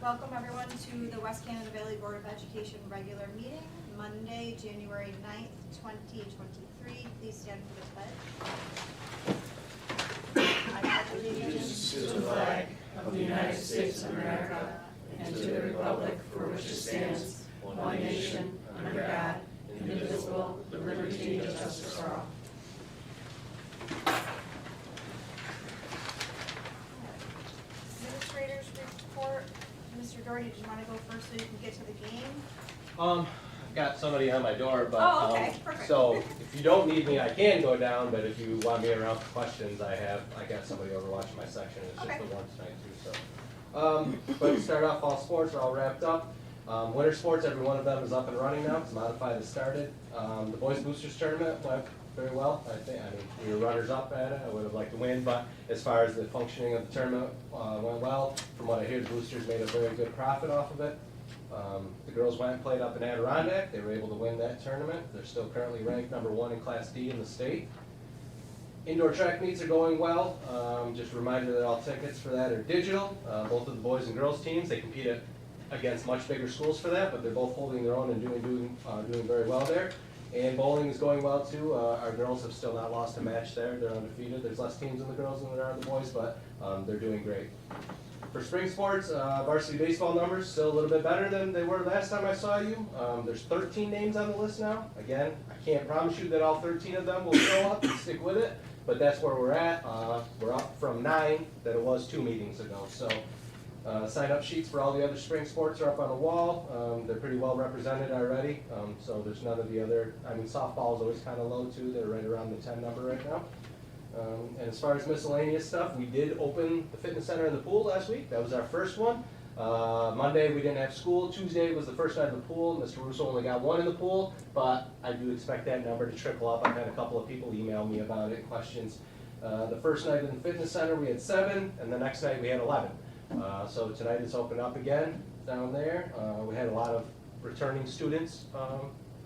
Welcome everyone to the West Canada Valley Board of Education regular meeting, Monday, January 9th, 2023. Please stand for the pledge. I pledge allegiance to the flag of the United States of America and to the republic for which it stands, one nation, under God, indivisible, with liberty and justice for all. Administrators report. Mr. Doherty, did you want to go first so you can get to the game? I've got somebody on my door, but Oh, okay, perfect. So if you don't need me, I can go down. But if you want me around for questions, I got somebody over watching my section. It's Okay. just the one tonight too. So, but to start off, all sports are all wrapped up. Winter sports, every one of them is up and running now. It's modified has started. The boys boosters tournament went very well. I mean, we were runners up at it. I would have liked to win, but as far as the functioning of the tournament went well. From what I hear, the boosters made a very good profit off of it. The girls went and played up in Adirondack. They were able to win that tournament. They're still currently ranked #1 in Class D in the state. Indoor track meets are going well. Just a reminder that all tickets for that are digital. Both of the boys and girls teams, they compete against much bigger schools for that, but they're both holding their own and doing very well there. And bowling is going well too. Our girls have still not lost a match there. They're undefeated. There's less teams in the girls than there are in the boys, but they're doing great. For spring sports, varsity baseball numbers still a little bit better than they were last time I saw you. There's 13 names on the list now. Again, I can't promise you that all 13 of them will show up and stick with it, but that's where we're at. We're up from 9 that it was 2 meetings ago. So sign-up sheets for all the other spring sports are up on the wall. They're pretty well represented already. So there's none of the other, softball is always kind of low too. They're right around the 10 number right now. And as far as miscellaneous stuff, we did open the fitness center and the pool last week. That was our first one. Monday we didn't have school. Tuesday was the first night of the pool. Mr. Russo only got 1 in the pool, but I do expect that number to trickle up. I've had a couple of people email me about it, questions. The first night in the fitness center we had 7, and the next night we had 11. So tonight it's opened up again down there. We had a lot of returning students.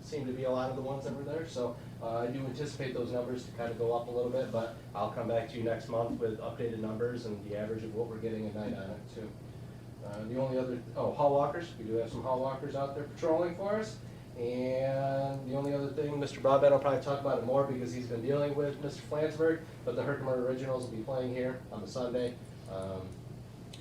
Seem to be a lot of the ones that were there. So I do anticipate those numbers to kind of go up a little bit, but I'll come back to you next month with updated numbers and the average of what we're getting a night on it too. The only other, hall walkers. We do have some hall walkers out there patrolling for us. And the only other thing, Mr. Broadbent will probably talk about it more because he's been dealing with Mr. Flansburgh, but the Herkimer Originals will be playing here on the Sunday,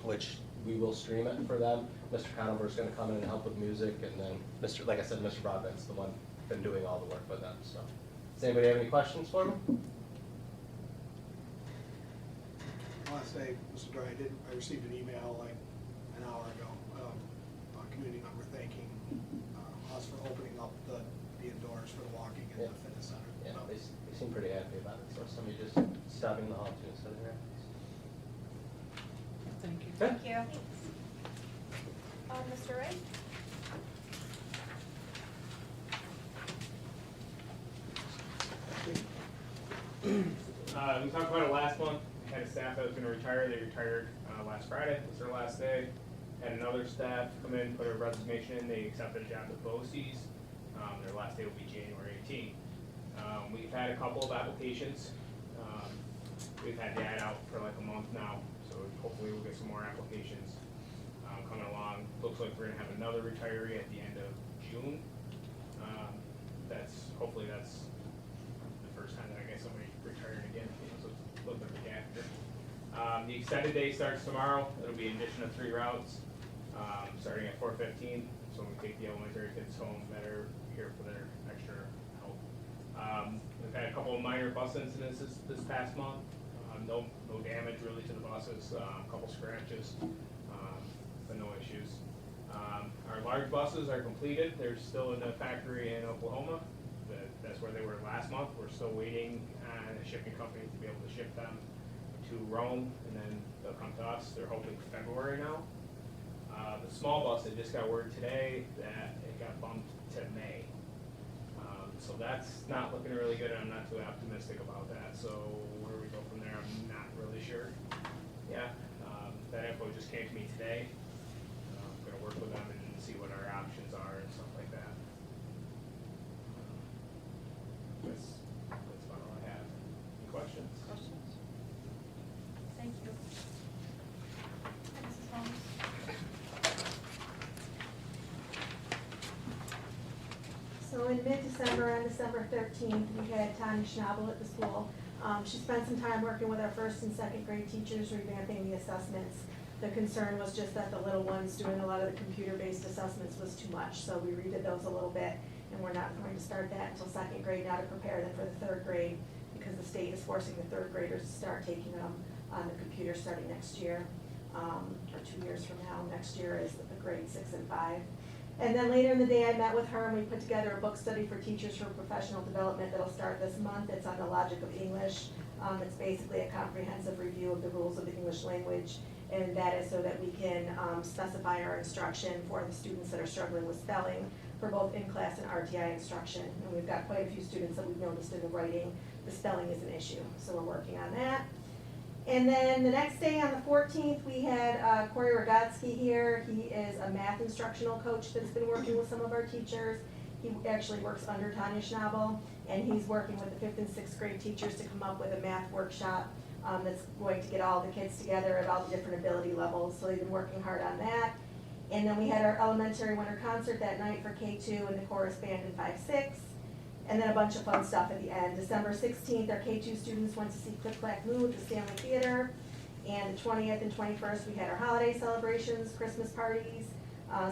which we will stream it for them. Mr. Conover is going to come in and help with music, and then like I said, Mr. Broadbent's the one been doing all the work with them. So, does anybody have any questions for me? I want to say, Mr. Dry, I received an email like an hour ago, a community member thanking us for opening up the indoors for the walking in the fitness center. Yeah, they seem pretty happy about it. So somebody just stopping the hall too, so they're happy. Thank you. Thank you. Mr. Wright? We talked about it last month. We had a staff that was going to retire. They retired last Friday. It was their last day. Had another staff come in, put a resignation in. They accepted a job at BOCES. Their last day will be January 18th. We've had a couple of applications. We've had the ad out for like a month now, so hopefully we'll get some more applications coming along. Looks like we're going to have another retiree at the end of June. Hopefully that's the first time that I get somebody retiring again, so it's a little bit of a gap here. The extended day starts tomorrow. It'll be an addition of 3 routes, starting at 4:15. So we take the elementary kids home that are here for their extra help. We've had a couple of minor bus incidents this past month. No damage really to the buses. A couple scratches, but no issues. Our large buses are completed. They're still in the factory in Oklahoma. That's where they were last month. We're still waiting on a shipping company to be able to ship them to Rome, and then they'll come to us. They're hoping February now. The small bus, I just got word today that it got bumped to May. So that's not looking really good, and I'm not too optimistic about that. So where we go from there, I'm not really sure. Yeah, that info just came to me today. I'm going to work with them and see what our options are and stuff like that. That's about all I have. Any questions? Questions? Thank you. And Mrs. Holmes? So in mid-December, on December 13th, we had Tanya Schnabel at the school. She spent some time working with our first and second grade teachers, revamping the assessments. The concern was just that the little ones doing a lot of the computer-based assessments was too much, so we redid those a little bit, and we're not going to start that until second grade now to prepare them for the third grade, because the state is forcing the third graders to start taking them on the computer starting next year, or 2 years from now. Next year is the grade 6 and 5. And then later in the day, I met with her and we put together a book study for teachers for professional development that'll start this month. It's on the logic of English. It's basically a comprehensive review of the rules of the English language, and that is so that we can specify our instruction for the students that are struggling with spelling for both in-class and RTI instruction. And we've got quite a few students that we've noticed in the writing, the spelling is an issue, so we're working on that. And then the next day, on the 14th, we had Corey Rogotsky here. He is a math instructional coach that's been working with some of our teachers. He actually works under Tanya Schnabel, and he's working with the 5th and 6th grade teachers to come up with a math workshop that's going to get all the kids together at all the different ability levels. So they've been working hard on that. And then we had our elementary winter concert that night for K2 and the chorus band in 5-6. And then a bunch of fun stuff at the end. December 16th, our K2 students went to see Click Clack Moo at the Stanley Theater. And the 20th and 21st, we had our holiday celebrations, Christmas parties.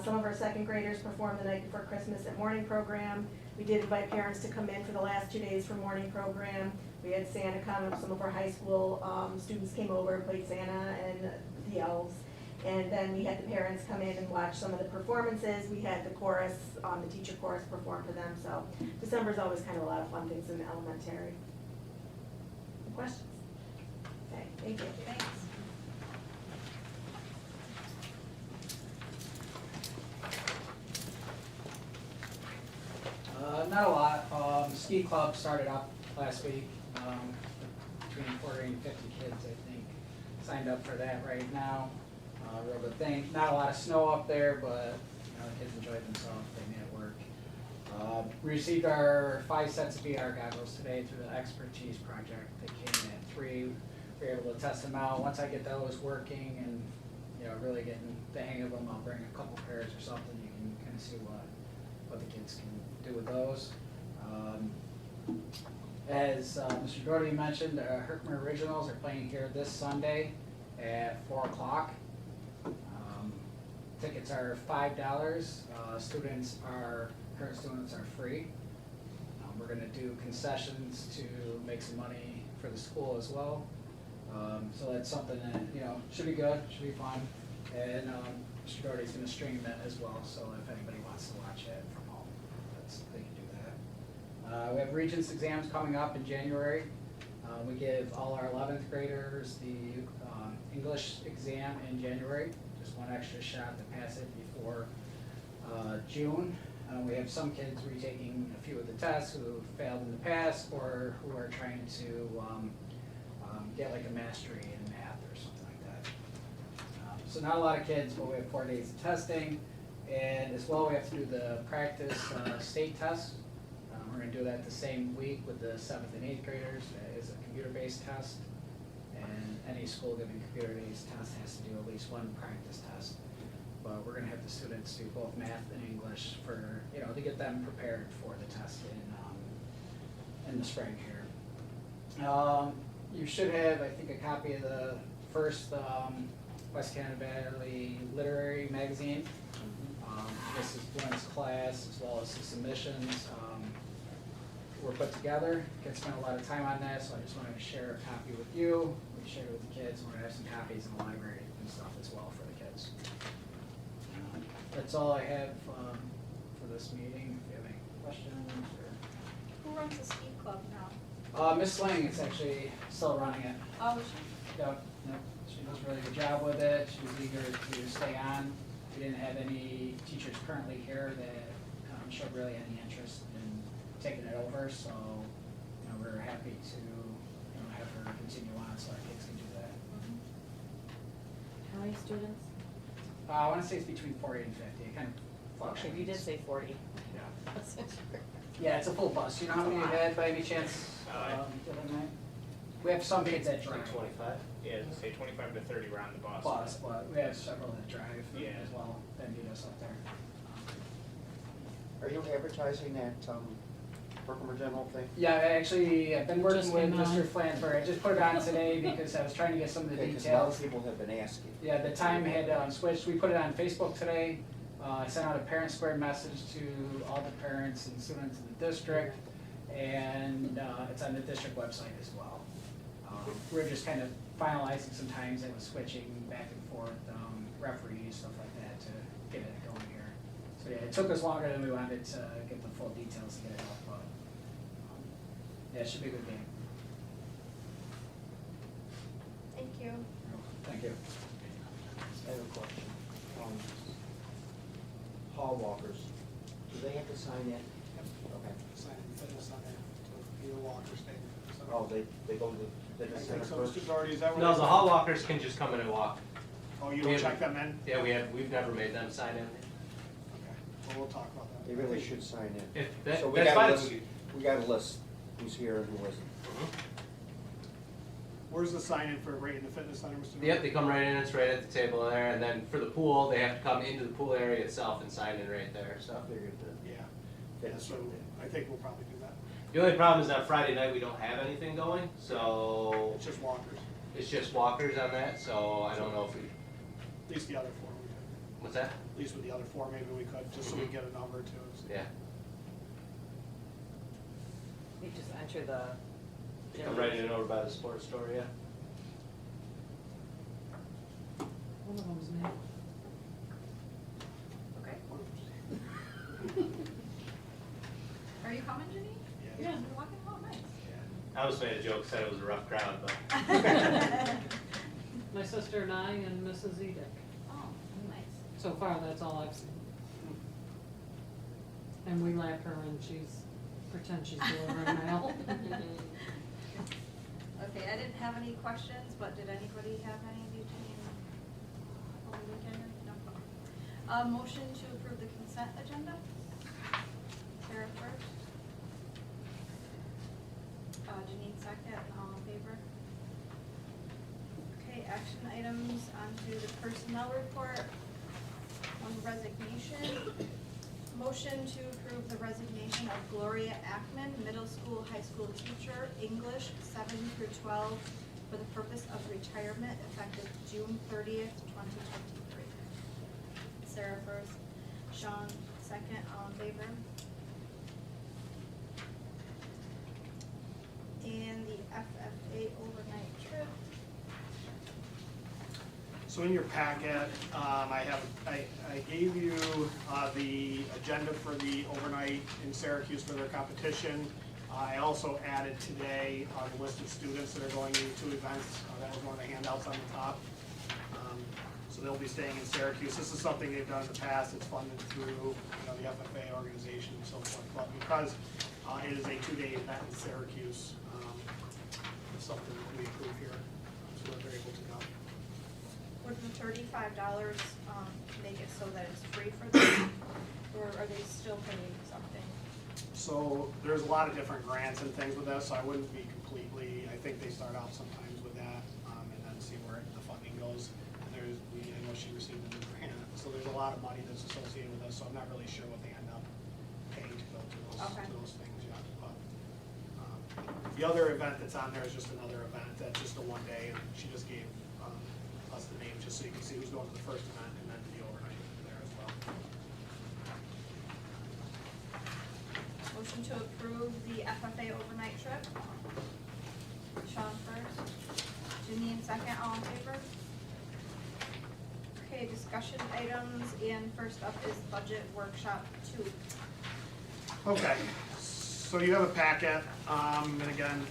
Some of our second graders performed the night before Christmas at morning program. We did invite parents to come in for the last 2 days for morning program. We had Santa come, some of our high school students came over and played Santa and the elves. And then we had the parents come in and watch some of the performances. We had the chorus, the teacher chorus perform for them. So December's always kind of a lot of fun things in the elementary. Any questions? Okay, thank you. Thanks. Not a lot. Ski club started up last week. Between 40 and 50 kids, I think, signed up for that right now. Real good thing. Not a lot of snow up there, but the kids enjoyed themselves. They made it work. We received our 5 sets of VR goggles today through the expertise project. They came in at 3. We were able to test them out. Once I get those working and really getting the hang of them, I'll bring a couple pairs or something. You can kind of see what the kids can do with those. As Mr. Doherty mentioned, Herkimer Originals are playing here this Sunday at 4 o'clock. Tickets are $5. Current students are free. We're going to do concessions to make some money for the school as well. So that's something that should be good, should be fun. And Mr. Doherty's going to stream that as well. So if anybody wants to watch it from home, they can do that. We have Regents exams coming up in January. We give all our 11th graders the English exam in January. Just one extra shot to pass it before June. We have some kids retaking a few of the tests who failed in the past or who are trying to get like a mastery in math or something like that. So not a lot of kids, but we have 4 days of testing. And as well, we have to do the practice state test. We're going to do that the same week with the 7th and 8th graders. That is a computer-based test. And any school giving computer-based test has to do at least one practice test. But we're going to have the students do both math and English for, to get them prepared for the test in the spring here. You should have, I think, a copy of the first West Canada Valley Literary Magazine. This is Glenn's class as well as the submissions were put together. Kids spent a lot of time on that, so I just wanted to share a copy with you. We shared it with the kids. We're going to have some copies in the library and stuff as well for the kids. That's all I have for this meeting. If you have any questions or... Who runs the ski club now? Miss Lang is actually still running it. Oh, is she? Yep. She does a really good job with it. She was eager to stay on. We didn't have any teachers currently here that showed really any interest in taking it over, so we're happy to have her continue on so our kids can do that. How many students? I want to say it's between 40 and 50. It kind of fluctuates. Actually, you did say 40. Yeah. That's it. Yeah, it's a full bus. You know how many you had by any chance the other night? We have some kids that drive. 25? Yeah, say 25 to 30 were on the bus. But we have several that drive Yeah. as well that need us up there. Are you advertising that, Herkimer General thing? Yeah, I've been working Just with came on. Mr. Flansburgh. I just put it on today because I was trying to get some of the Okay, 'cause a lot of details. people have been asking. Yeah, the time had switched. We put it on Facebook today. I sent out a parent square message to all the parents and students in the district, and it's on the district website as well. We're just kind of finalizing some times that was switching back and forth, referees, stuff like that, to get it going here. So yeah, it took us longer than we wanted to get the full details to get it out, but yeah, it should be a good game. Thank you. Thank you. I have a question. Hall walkers, do they have to sign in? Okay. Sign in fitness on there, to either walk or stay in fitness center. Oh, they go to the I fitness think center so, first? Mr. Doherty, is that what? No, it the is? hall walkers can just come in and walk. Oh, you we don't have- check them in? Yeah, we've never made them sign in. Okay, well, we'll talk about that. They really should sign in. If that, So we that's got fine. a list, we got a list, who's here and who isn't. Where's the sign in for right in the fitness center, Mr. Doherty? Yep, they come right in, it's right at the table there, and then for the pool, they have to come into the pool area itself and sign in right there, so. I figured that Yeah, fitness so center. I think we'll probably do that. The only problem is on Friday night, we don't have anything going, so It's just walkers, it's just walkers on that, so I don't know if we, at least the other four we could. what's that? At least with the other four, maybe we could, just so we get a number too. Yeah, You just enter the. they come right in over by the sports store, yeah. One of them's me. Okay. Are you coming, Jenny? Yeah. You're walking? Oh, nice. I almost made a joke, said it was a rough crowd, but My sister and I and Mrs. Edick. Oh, nice. So far, that's all I've seen. And we laugh her and she's, pretend she's delivering mail. Okay, I didn't have any questions, but did anybody have any of you over the weekend? No. Motion to approve the consent agenda? Sarah first. Janine second, all in favor? Okay, action items onto the personnel report. On resignation. Motion to approve the resignation of Gloria Ackman, middle school, high school teacher, English 7 through 12, for the purpose of retirement effective June 30th, 2023. Sarah first, Sean second, all in favor? And the FFA overnight trip. So in your packet, I gave you the agenda for the overnight in Syracuse for their competition. I also added today the list of students that are going to 2 events. That was one of the handouts on the top. So they'll be staying in Syracuse. This is something they've done in the past. It's funded through the FFA organization and so forth. But because it is a 2-day event in Syracuse, it's something that we approve here, so that they're able to go. Would the $35 make it so that it's free for them, or are they still paying something? So there's a lot of different grants and things with this, so I wouldn't be completely, I think they start out sometimes with that, and then see where the funding goes. And I know she received a new grant, so there's a lot of money that's associated with this, so I'm not really sure what they end up paying to go to those things yet. But the other event that's on there is just another event, that's just a 1-day, and she just gave us the name, just so you can see who's going to the first event and then to the overnight there as well. Motion to approve the FFA overnight trip. Sean first, Janine second, all in favor? Okay, discussion items, and first up is budget workshop 2. Okay, so you have a packet, and again,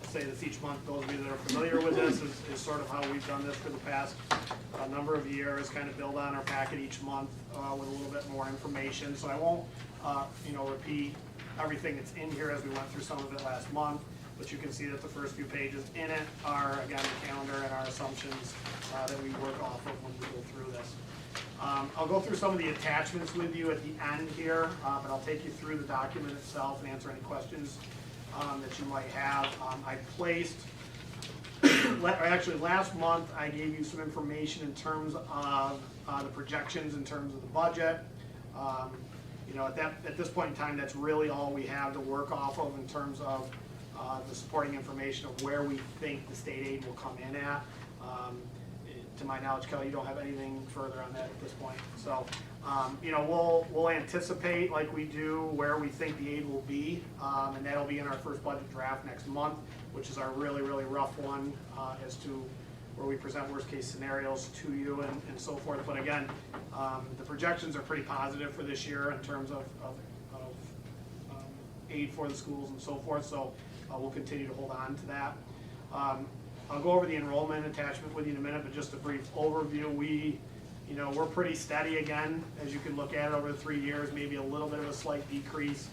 say this each month, those of you that are familiar with this is sort of how we've done this for the past number of years, kind of build on our packet each month with a little bit more information. So I won't, repeat everything that's in here as we went through some of it last month, but you can see that the first few pages in it are, again, the calendar and our assumptions that we work off of when we go through this. I'll go through some of the attachments with you at the end here, but I'll take you through the document itself and answer any questions that you might have. I placed, actually last month I gave you some information in terms of the projections in terms of the budget. At this point in time, that's really all we have to work off of in terms of the supporting information of where we think the state aid will come in at. To my knowledge, Kelly, you don't have anything further on that at this point. So, we'll anticipate, like we do, where we think the aid will be, and that'll be in our first budget draft next month, which is our really, really rough one as to where we present worst case scenarios to you and so forth. But again, the projections are pretty positive for this year in terms of aid for the schools and so forth. So we'll continue to hold on to that. I'll go over the enrollment attachment with you in a minute, but just a brief overview. We're pretty steady again, as you can look at it over the 3 years, maybe a little bit of a slight decrease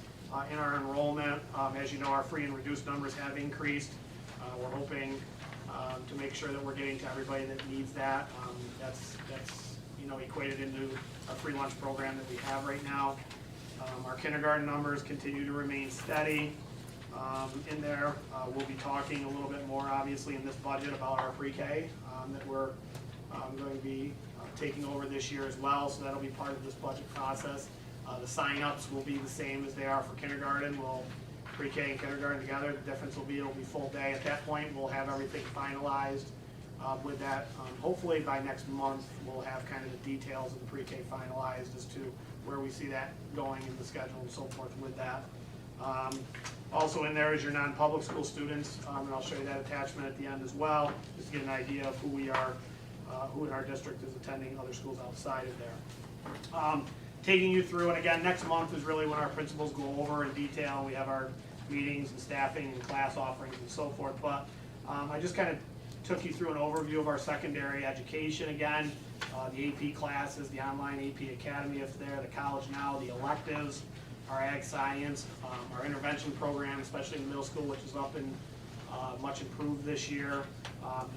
in our enrollment. As you know, our free and reduced numbers have increased. We're hoping to make sure that we're getting to everybody that needs that. That's equated into a free lunch program that we have right now. Our kindergarten numbers continue to remain steady. In there, we'll be talking a little bit more, obviously, in this budget about our pre-K that we're going to be taking over this year as well, so that'll be part of this budget process. The sign-ups will be the same as they are for kindergarten. We'll pre-K and kindergarten together. The difference will be it'll be full day. At that point, we'll have everything finalized with that. Hopefully by next month, we'll have kind of the details of the pre-K finalized as to where we see that going in the schedule and so forth with that. Also in there is your non-public school students, and I'll show you that attachment at the end as well, just to get an idea of who we are, who in our district is attending other schools outside of there. Taking you through, and again, next month is really when our principals go over in detail. We have our meetings and staffing and class offerings and so forth, but I just kind of took you through an overview of our secondary education again, the AP classes, the online AP Academy if there, the College Now, the electives, our ag science, our intervention program, especially in middle school, which is up and much improved this year,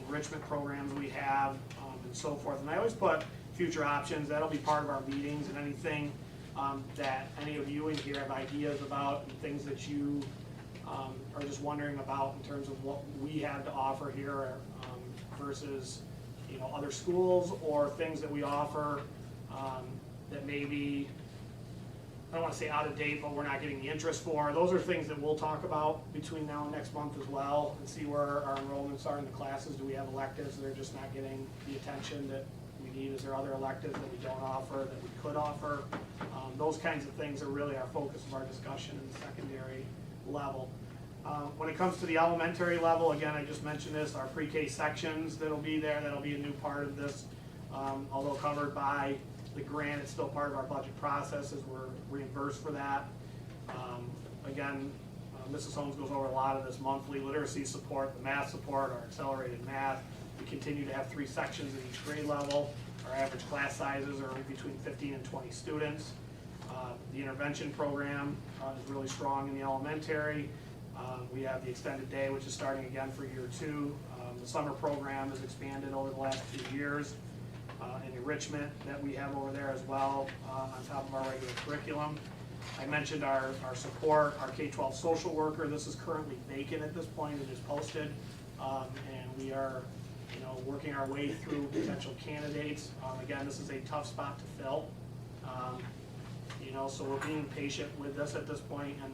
enrichment programs we have, and so forth. And I always put future options. That'll be part of our meetings, and anything that any of you in here have ideas about and things that you are just wondering about in terms of what we have to offer here versus other schools, or things that we offer that maybe, I don't want to say out of date, but we're not getting the interest for. Those are things that we'll talk about between now and next month as well, and see where our enrollments are in the classes. Do we have electives that are just not getting the attention that we need? Is there other electives that we don't offer that we could offer? Those kinds of things are really our focus of our discussion in the secondary level. When it comes to the elementary level, again, I just mentioned this, our pre-K sections that'll be there, that'll be a new part of this, although covered by the grant, it's still part of our budget process as we're reimbursed for that. Again, Mrs. Holmes goes over a lot of this monthly literacy support, the math support, our accelerated math. We continue to have 3 sections at each grade level. Our average class sizes are between 15 and 20 students. The intervention program is really strong in the elementary. We have the extended day, which is starting again for year 2. The summer program has expanded over the last 2 years. And enrichment that we have over there as well on top of our regular curriculum. I mentioned our support, our K-12 social worker. This is currently vacant at this point. It is posted, and we are working our way through potential candidates. Again, this is a tough spot to fill. So we're being patient with this at this point, and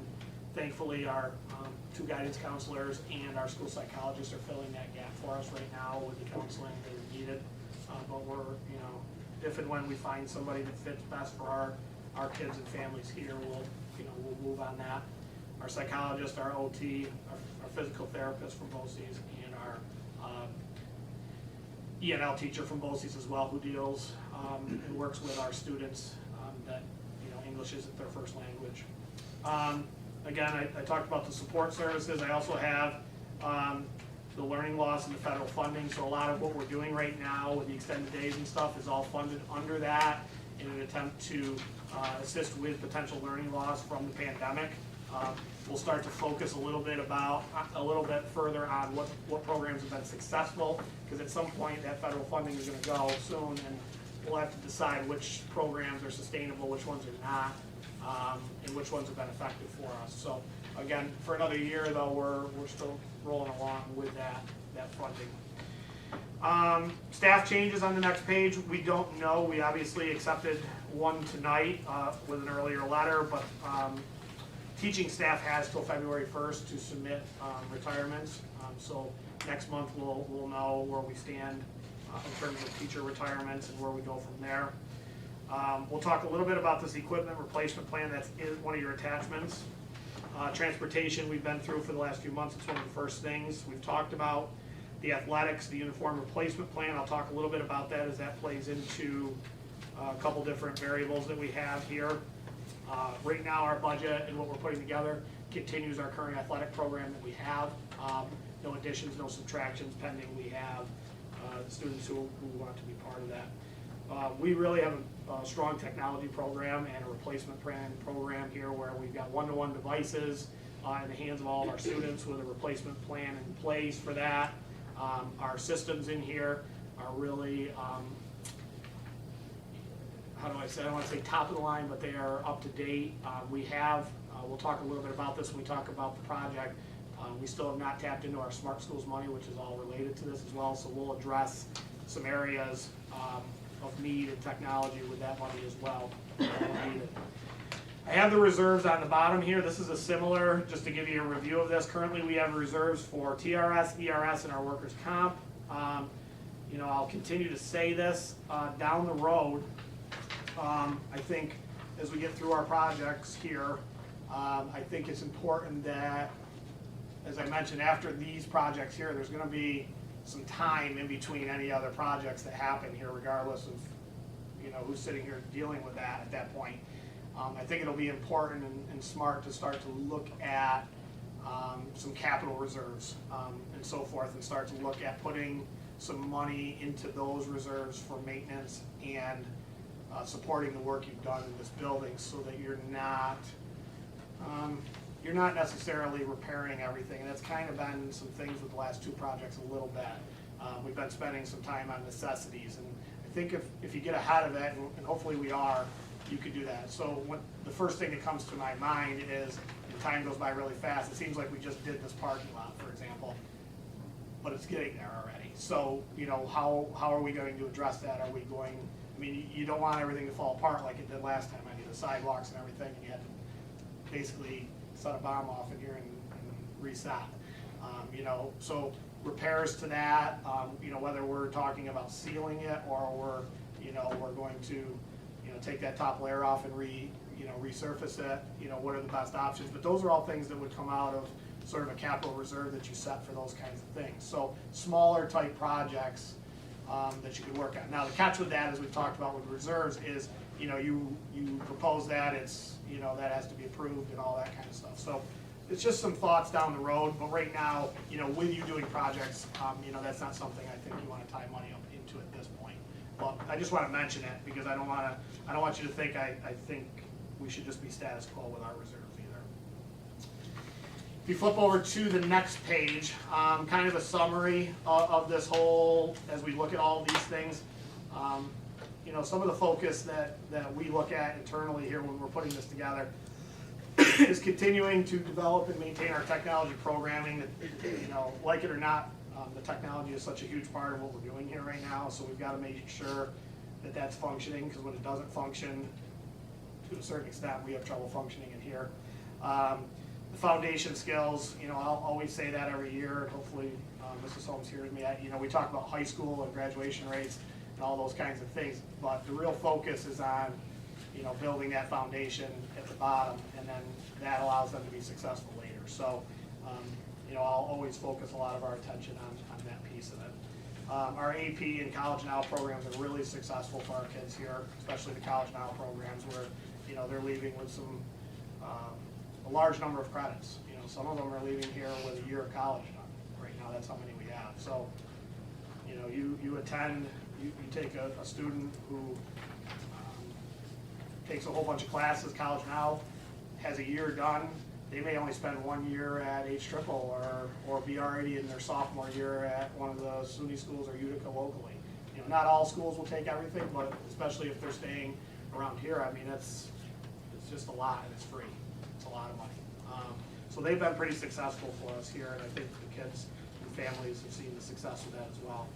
thankfully our 2 guidance counselors and our school psychologists are filling that gap for us right now with the counseling that is needed. But we're, if and when we find somebody that fits best for our kids and families here, we'll move on that. Our psychologist, our OT, our physical therapist from BOCES, and our ENL teacher from BOCES as well, who deals and works with our students that English isn't their first language. Again, I talked about the support services. I also have the learning loss and the federal funding. So a lot of what we're doing right now with the extended days and stuff is all funded under that in an attempt to assist with potential learning loss from the pandemic. We'll start to focus a little bit further on what programs have been successful, because at some point that federal funding is going to go soon, and we'll have to decide which programs are sustainable, which ones are not, and which ones have been effective for us. So again, for another year though, we're still rolling along with that funding. Staff changes on the next page, we don't know. We obviously accepted one tonight with an earlier letter, but teaching staff has till February 1st to submit retirements. So next month we'll know where we stand in terms of teacher retirements and where we go from there. We'll talk a little bit about this equipment replacement plan. That's one of your attachments. Transportation we've been through for the last few months. It's one of the first things we've talked about. The athletics, the uniform replacement plan, I'll talk a little bit about that as that plays into a couple different variables that we have here. Right now our budget and what we're putting together continues our current athletic program that we have. No additions, no subtractions pending. We have students who want to be part of that. We really have a strong technology program and a replacement plan program here where we've got one-to-one devices in the hands of all of our students with a replacement plan in place for that. Our systems in here are really, how do I say, I don't want to say top of the line, but they are up to date. We have, we'll talk a little bit about this when we talk about the project. We still have not tapped into our Smart Schools money, which is all related to this as well, so we'll address some areas of need and technology with that money as well. I have the reserves on the bottom here. This is a similar, just to give you a review of this. Currently we have reserves for TRS, ERS, and our workers' comp. You know, I'll continue to say this down the road. I think as we get through our projects here, I think it's important that, as I mentioned, after these projects here, there's going to be some time in between any other projects that happen here, regardless of, you know, who's sitting here dealing with that at that point. I think it'll be important and smart to start to look at some capital reserves and so forth, and start to look at putting some money into those reserves for maintenance and supporting the work you've done in this building, so that you're not necessarily repairing everything. And that's kind of been some things with the last two projects a little bit. We've been spending some time on necessities, and I think if you get ahead of it, and hopefully we are, you could do that. So the first thing that comes to my mind is, and time goes by really fast, it seems like we just did this parking lot, for example, but it's getting there already. So, you know, how are we going to address that? Are we going, I mean, you don't want everything to fall apart like it did last time. I mean, the sidewalks and everything, and you had to basically set a bomb off in here and reset. You know, so repairs to that, you know, whether we're talking about sealing it or we're going to, you know, take that top layer off and resurface it, you know, what are the best options? But those are all things that would come out of sort of a capital reserve that you set for those kinds of things. So smaller type projects that you can work on. Now the catch with that, as we've talked about with reserves, is, you know, you propose that, it's, you know, that has to be approved and all that kind of stuff. So it's just some thoughts down the road, but right now, you know, with you doing projects, you know, that's not something I think you want to tie money up into at this point. But I just want to mention it because I don't want you to think I think we should just be status quo with our reserves either. If you flip over to the next page, kind of a summary of this whole, as we look at all these things. You know, some of the focus that we look at internally here when we're putting this together is continuing to develop and maintain our technology programming. You know, like it or not, the technology is such a huge part of what we're doing here right now, so we've got to make sure that that's functioning, because when it doesn't function, to a certain extent, we have trouble functioning in here. The foundation skills, you know, I'll always say that every year, and hopefully Mrs. Holmes hears me. You know, we talk about high school and graduation rates and all those kinds of things, but the real focus is on, you know, building that foundation at the bottom, and then that allows them to be successful later. So, you know, I'll always focus a lot of our attention on that piece of it. Our AP and College Now programs are really successful for our kids here, especially the College Now programs, where, you know, they're leaving with some, a large number of credits. You know, some of them are leaving here with a year of college done. Right now, that's how many we have. So, you know, you attend, you take a student who takes a whole bunch of classes, College Now, has a year done. They may only spend 1 year at H Triple or be already in their sophomore year at one of the SUNY schools or Utica locally. You know, not all schools will take everything, but especially if they're staying around here, I mean, it's just a lot, and it's free. It's a lot of money. So they've been pretty successful for us here, and I think the kids and families have seen the success of that as well.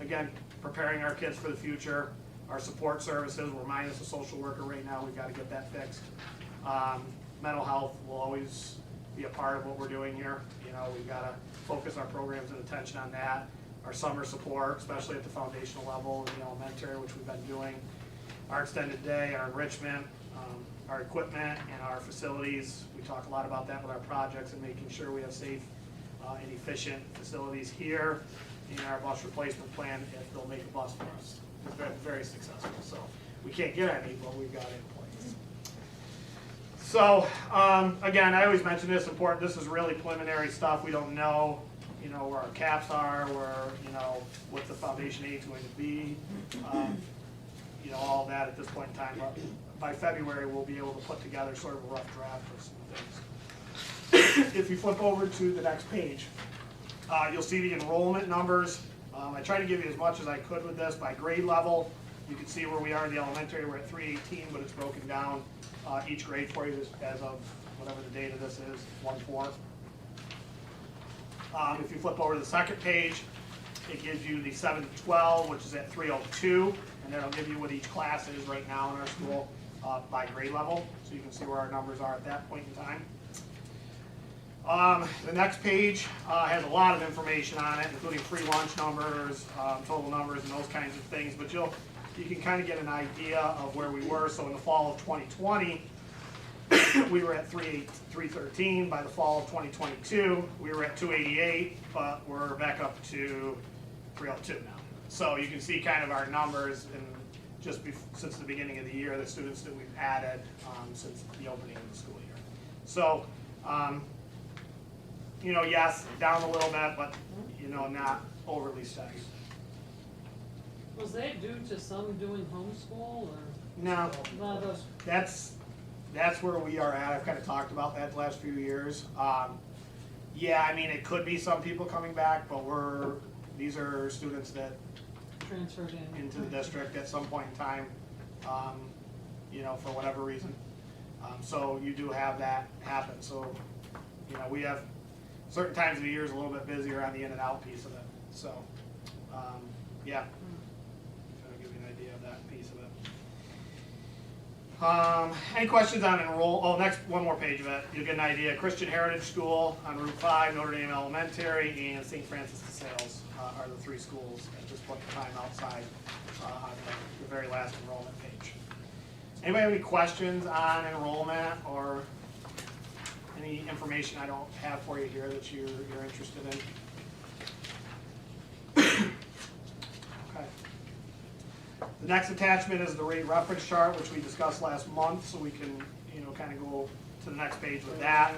Again, preparing our kids for the future. Our support services, we're minus a social worker right now, we've got to get that fixed. Mental health will always be a part of what we're doing here. You know, we've got to focus our programs and attention on that. Our summer support, especially at the foundational level, in the elementary, which we've been doing. Our extended day, our enrichment, our equipment, and our facilities. We talk a lot about that with our projects and making sure we have safe and efficient facilities here. In our bus replacement plan, if they'll make a bus for us. It's been very successful, so we can't get any, but we've got it in place. So, again, I always mention this, important, this is really preliminary stuff. We don't know, you know, where our caps are, where, you know, what the foundation aid's going to be, you know, all that at this point in time. But by February, we'll be able to put together sort of a rough draft of some things. If you flip over to the next page, you'll see the enrollment numbers. I tried to give you as much as I could with this by grade level. You can see where we are in the elementary. We're at 318, but it's broken down each grade for you as of whatever the date of this is, 1/4. If you flip over to the second page, it gives you the 7 to 12, which is at 302, and then it'll give you what each class is right now in our school by grade level, so you can see where our numbers are at that point in time. The next page has a lot of information on it, including free lunch numbers, total numbers, and those kinds of things. But you can kind of get an idea of where we were. So in the fall of 2020, we were at 313. By the fall of 2022, we were at 288, but we're back up to 302 now. So you can see kind of our numbers, and just since the beginning of the year, the students that we've added since the opening of the school year. So. You know, yes, down a little bit, but, you know, not overly steady. Was that due to some doing homeschool or? No, Not those, that's where we are at. I've kind of talked about that the last few years. Yeah, I mean, it could be some people coming back, but these are students that transferred in. into the district at some point in time, you know, for whatever reason. So you do have that happen. So, you know, we have certain times of the year is a little bit busier on the in and out piece of it. So, yeah, trying to give you an idea of that piece of it. Any questions on enroll? Oh, next one more page of it. You'll get an idea. Christian Heritage School on Route 5, Notre Dame Elementary, and St. Francis de Sales are the three schools at this point in time outside on the very last enrollment page. Anybody have any questions on enrollment or any information I don't have for you here that you're interested in? Okay. The next attachment is the rate reference chart, which we discussed last month, so we can, you know, kind of go to the next page with that.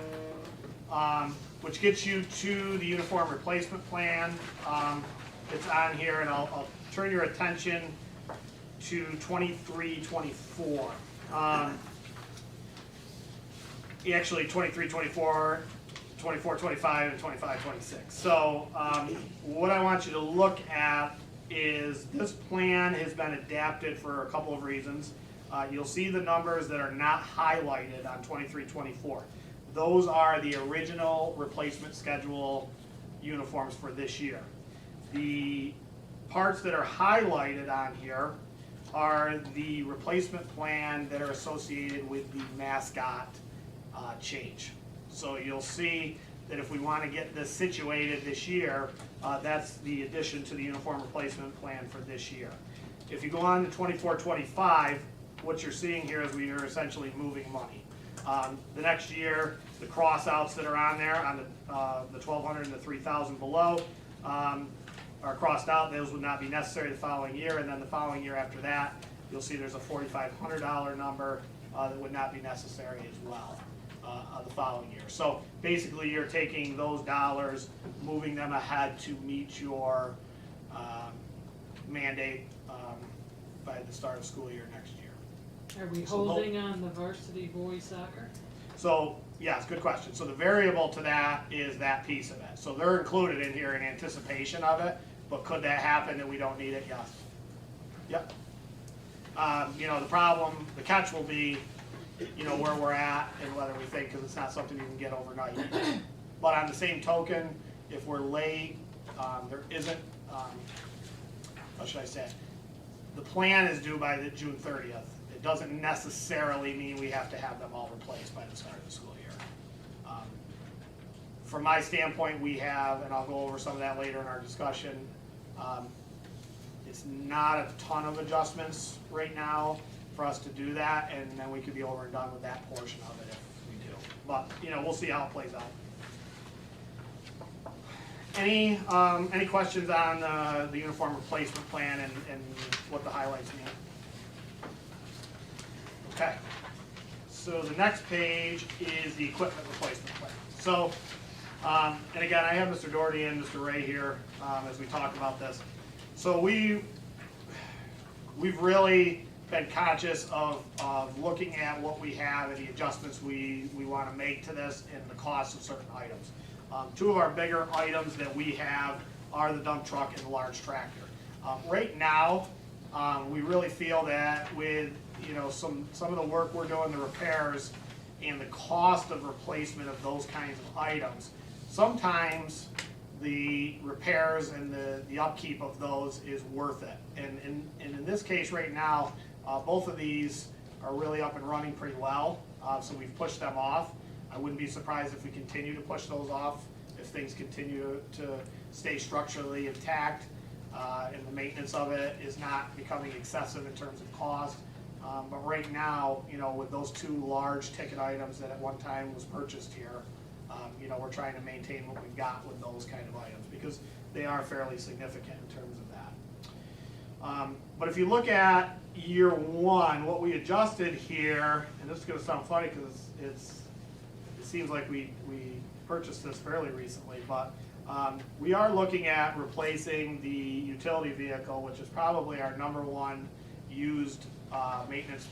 Which gets you to the uniform replacement plan. It's on here, and I'll turn your attention to 23-24. Actually 23-24, 24-25, and 25-26. So what I want you to look at is this plan has been adapted for a couple of reasons. You'll see the numbers that are not highlighted on 23-24. Those are the original replacement schedule uniforms for this year. The parts that are highlighted on here are the replacement plan that are associated with the Mascot change. So you'll see that if we want to get this situated this year, that's the addition to the uniform replacement plan for this year. If you go on to 24-25, what you're seeing here is we are essentially moving money. The next year, the cross-outs that are on there on the 1,200 and the 3,000 below are crossed out. Those would not be necessary the following year, and then the following year after that, you'll see there's a $4,500 number that would not be necessary as well the following year. So basically, you're taking those dollars, moving them ahead to meet your mandate by the start of school year next year. Are we holding on the varsity boys soccer? So, yes, good question. So the variable to that is that piece of it. So they're included in here in anticipation of it, but could that happen that we don't need it? Yes. Yep. You know, the catch will be, you know, where we're at and whether we think, because it's not something you can get overnight. But on the same token, if we're late, there isn't how should I say it? The plan is due by the June 30th. It doesn't necessarily mean we have to have them all replaced by the start of the school year. From my standpoint, we have, and I'll go over some of that later in our discussion, it's not a ton of adjustments right now for us to do that, and then we could be over and done with that portion of it if we do. But, we'll see how it plays out. Any questions on the uniform replacement plan and what the highlights mean? Okay. So the next page is the equipment replacement plan. So, and again, I have Mr. Doherty and Mr. Ray here as we talk about this. So we've really been conscious of looking at what we have and the adjustments we want to make to this and the cost of certain items. Two of our bigger items that we have are the dump truck and the large tractor. Right now, we really feel that with some of the work we're doing, the repairs, and the cost of replacement of those kinds of items, sometimes the repairs and the upkeep of those is worth it. And in this case right now, both of these are really up and running pretty well, so we've pushed them off. I wouldn't be surprised if we continue to push those off, if things continue to stay structurally intact, and the maintenance of it is not becoming excessive in terms of cost. But right now, with those two large ticket items that at one time was purchased here, we're trying to maintain what we've got with those kind of items because they are fairly significant in terms of that. But if you look at year one, what we adjusted here, and this is going to sound funny because it seems like we purchased this fairly recently, but we are looking at replacing the utility vehicle, which is probably our number one used maintenance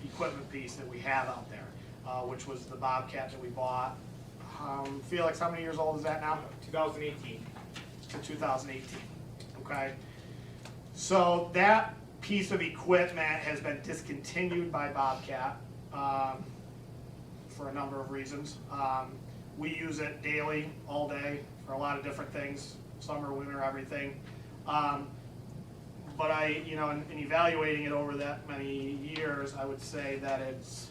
equipment piece that we have out there, which was the Bobcat that we bought. Felix, how many years old is that now? 2018. To 2018, okay? So that piece of equipment has been discontinued by Bobcat for a number of reasons. We use it daily, all day, for a lot of different things, summer, winter, everything. But in evaluating it over that many years, I would say that it's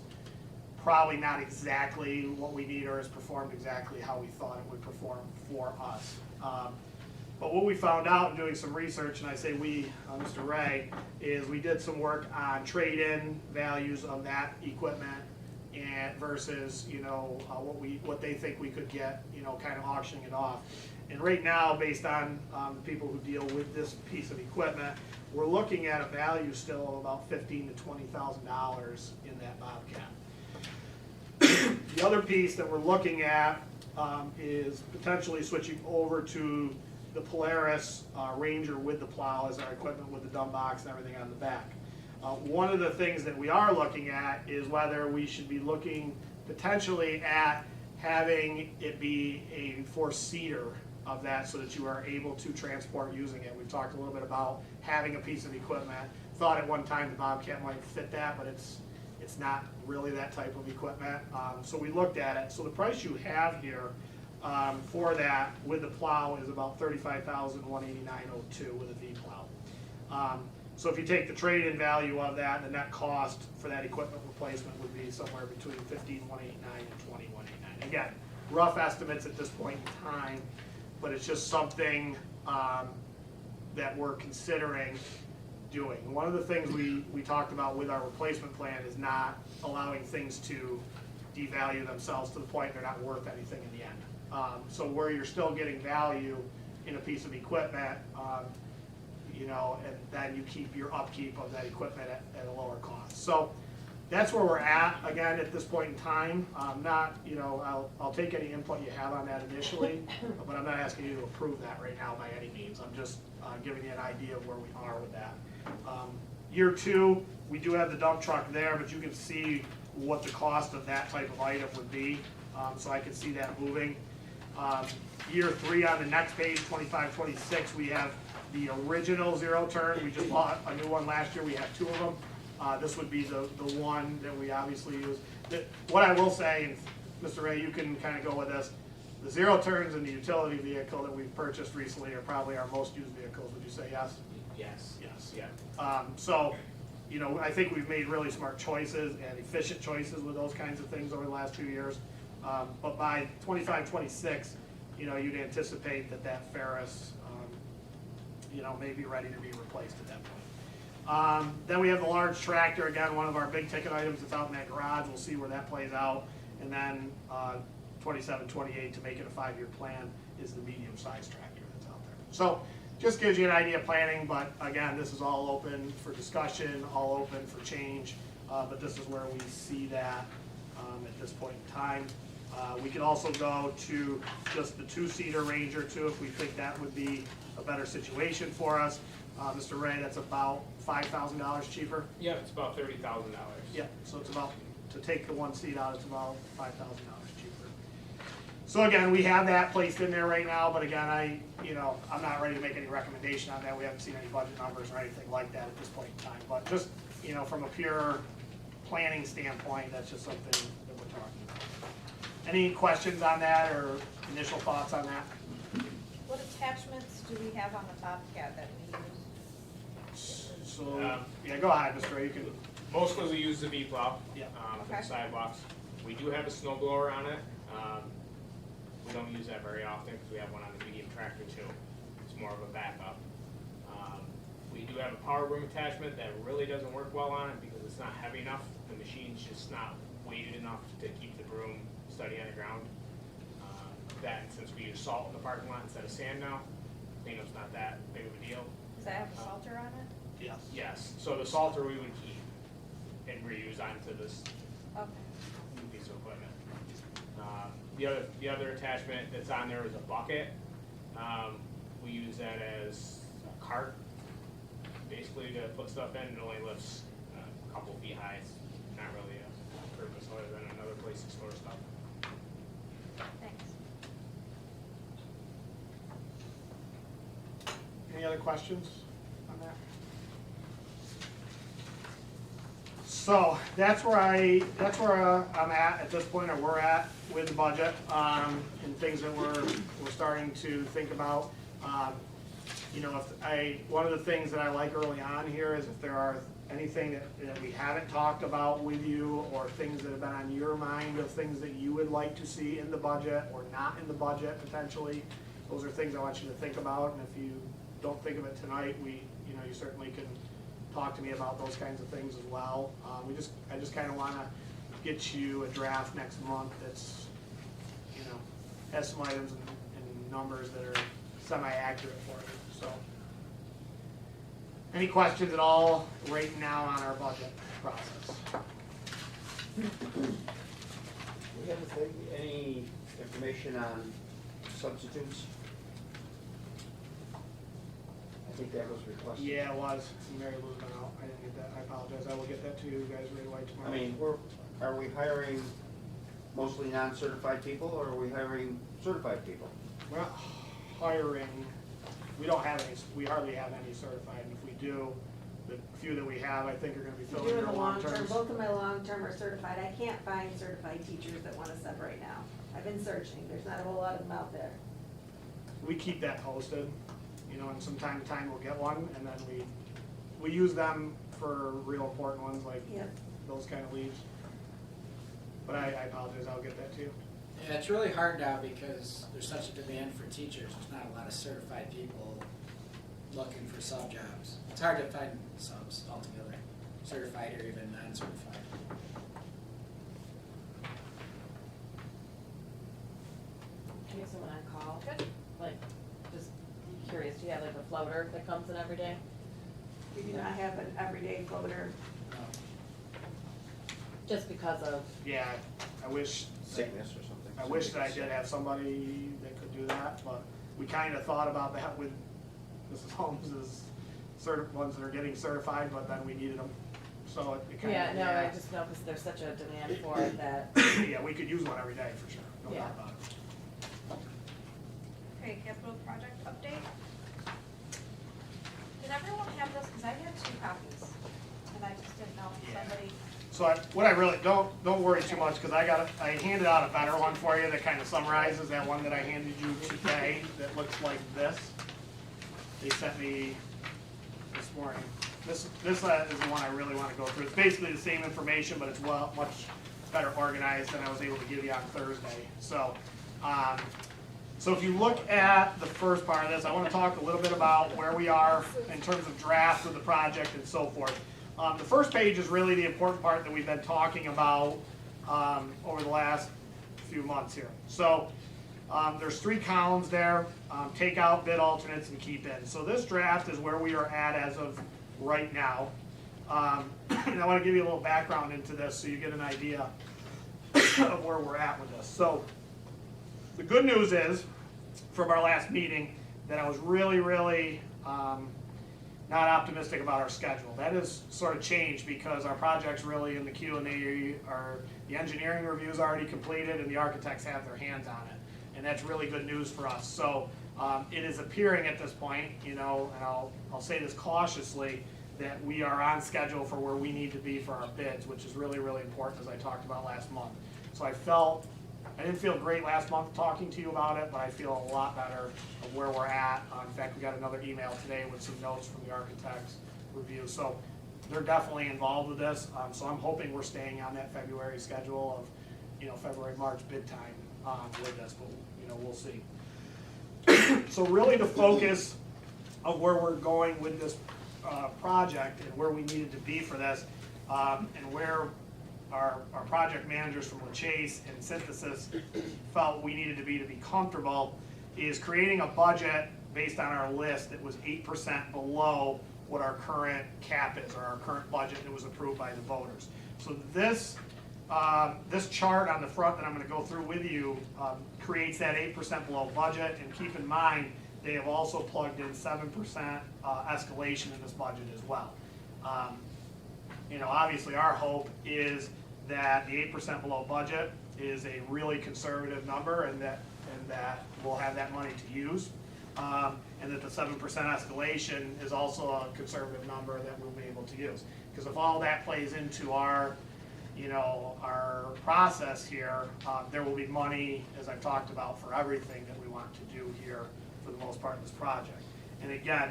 probably not exactly what we need or has performed exactly how we thought it would perform for us. But what we found out in doing some research, and I say we, Mr. Ray, is we did some work on trade-in values of that equipment and versus what they think we could get, kind of auctioning it off. And right now, based on the people who deal with this piece of equipment, we're looking at a value still of about $15,000 to $20,000 in that Bobcat. The other piece that we're looking at is potentially switching over to the Polaris Ranger with the plow as our equipment with the dump box and everything on the back. One of the things that we are looking at is whether we should be looking potentially at having it be a four-seater of that so that you are able to transport using it. We've talked a little bit about having a piece of equipment. Thought at one time the Bobcat might fit that, but it's not really that type of equipment. So we looked at it. So the price you have here for that with the plow is about $35,189.02 with a V plow. So if you take the trade-in value of that, the net cost for that equipment replacement would be somewhere between $15,189 and $20,189. Again, rough estimates at this point in time, but it's just something that we're considering doing. One of the things we talked about with our replacement plan is not allowing things to devalue themselves to the point they're not worth anything in the end. So where you're still getting value in a piece of equipment, and then you keep your upkeep of that equipment at a lower cost. So that's where we're at, again, at this point in time. I'll take any input you have on that initially, but I'm not asking you to approve that right now by any means. I'm just giving you an idea of where we are with that. Year two, we do have the dump truck there, but you can see what the cost of that type of item would be. So I can see that moving. Year three on the next page, 25, 26, we have the original zero turn. We just bought a new one last year. We have two of them. This would be the one that we obviously use. What I will say, and Mr. Ray, you can kind of go with this, the zero turns and the utility vehicle that we've purchased recently are probably our most used vehicles. Would you say yes? Yes. Yes. Yeah. So, you know, I think we've made really smart choices and efficient choices with those kinds of things over the last few years. But by 25, 26, you know, you'd anticipate that Ferris, you know, may be ready to be replaced at that point. Then we have the large tractor, again, one of our big ticket items that's out in that garage. We'll see where that plays out. And then 27, 28, to make it a 5-year plan, is the medium-sized tractor that's out there. So just gives you an idea of planning, but again, this is all open for discussion, all open for change, but this is where we see that at this point in time. We could also go to just the 2-seater Ranger too, if we think that would be a better situation for us. Mr. Ray, that's about $5,000 cheaper. Yeah, it's about $30,000. Yeah, so it's about, to take the 1 seat out, it's about $5,000 cheaper. So again, we have that placed in there right now, but again, I'm not ready to make any recommendation on that. We haven't seen any budget numbers or anything like that at this point in time. But just, you know, from a pure planning standpoint, that's just something that we're talking about. Any questions on that or initial thoughts on that? What attachments do we have on the Bobcat that we use? So, yeah, go ahead, Mr. Ray, you can. Mostly we use the V-plow Yeah. for Okay. the sidewalks. We do have a snow blower on it. We don't use that very often because we have one on the medium tractor too. It's more of a backup. We do have a power broom attachment that really doesn't work well on it because it's not heavy enough. The machine's just not weighted enough to keep the broom steady on the ground. That, since we use salt in the parking lot instead of sand now, cleanup's not that big of a deal. Does that have a salter on it? Yes. Yes, so the salter we would keep and reuse onto this Okay. new piece of equipment. The other attachment that's on there is a bucket. We use that as a cart, basically to put stuff in. It only lifts a couple feet high. It's not really a purpose other than another place to store stuff. Thanks. Any other questions on that? So that's where I'm at this point, or we're at with the budget, and things that we're starting to think about. You know, one of the things that I like early on here is if there are anything that we haven't talked about with you, or things that have been on your mind of things that you would like to see in the budget or not in the budget potentially. Those are things I want you to think about, and if you don't think of it tonight, you certainly can talk to me about those kinds of things as well. I just kind of want to get you a draft next month that's, you know, has some items and numbers that are semi-accurate for you. So, any questions at all right now on our budget process? We have any information on substitutes? I think that was requested. Yeah, it was. Mary Lou's been out. I didn't get that. I apologize. I will get that to you guys right away tomorrow. I mean, are we hiring mostly non-certified people, or are we hiring certified people? We're not hiring, we hardly have any certified, and if we do, the few that we have, I think are gonna be filling Doing their the long-term, long-terms. both of my long-term are certified. I can't find certified teachers that want to sub right now. I've been searching. There's not a whole lot of them out there. We keep that posted, you know, and from time to time we'll get one, and then we use them for real important ones, like Yep. those kind of leaves. But I apologize, I'll get that to you. Yeah, it's really hard now because there's such a demand for teachers. There's not a lot of certified people looking for sub jobs. It's hard to find subs altogether, certified or even non-certified. Can you have someone on call? Good. Like, just curious, do you have like a floater that comes in every day? We do not have an everyday floater. Just because of, Yeah, I wish. Sickness or something? I wish that I did have somebody that could do that, but we kind of thought about that with Mrs. Holmes's ones that are getting certified, but then we needed them, so it kind of. yeah, no, I just know because there's such a demand for it that, Yeah, we could use one every day for sure, no Yeah. doubt about it. Okay, capital project update. Did everyone have this? Because I had 2 copies, and I just didn't know if Yeah. somebody. So what I really, don't worry too much, because I handed out a better one for you that kind of summarizes that one that I handed you today that looks like this. They sent me this morning. This is the one I really want to go through. It's basically the same information, but it's much better organized than I was able to give you on Thursday. So, so if you look at the first part of this, I want to talk a little bit about where we are in terms of draft of the project and so forth. The first page is really the important part that we've been talking about over the last few months here. So there's 3 columns there, take out, bid alternates, and keep in. So this draft is where we are at as of right now. And I want to give you a little background into this so you get an idea of where we're at with this. So the good news is, from our last meeting, that I was really not optimistic about our schedule. That has sort of changed because our project's really in the queue, and the engineering review's already completed and the architects have their hands on it. And that's really good news for us. So it is appearing at this point, you know, and I'll say this cautiously, that we are on schedule for where we need to be for our bids, which is really important, as I talked about last month. So I didn't feel great last month talking to you about it, but I feel a lot better of where we're at. In fact, we got another email today with some notes from the architects review. So they're definitely involved with this. So I'm hoping we're staying on that February schedule of, you know, February, March bid time with this, but you know, we'll see. So really the focus of where we're going with this project and where we needed to be for this, and where our project managers from LaChase and Synthesis felt we needed to be comfortable, is creating a budget based on our list that was 8% below what our current cap is, or our current budget that was approved by the voters. So this chart on the front that I'm going to go through with you creates that 8% below budget, and keep in mind they have also plugged in 7% escalation in this budget as well. You know, obviously our hope is that the 8% below budget is a really conservative number, and that we'll have that money to use, and that the 7% escalation is also a conservative number that we'll be able to use. Because if all that plays into our, you know, our process here, there will be money, as I've talked about, for everything that we want to do here for the most part of this project. And again,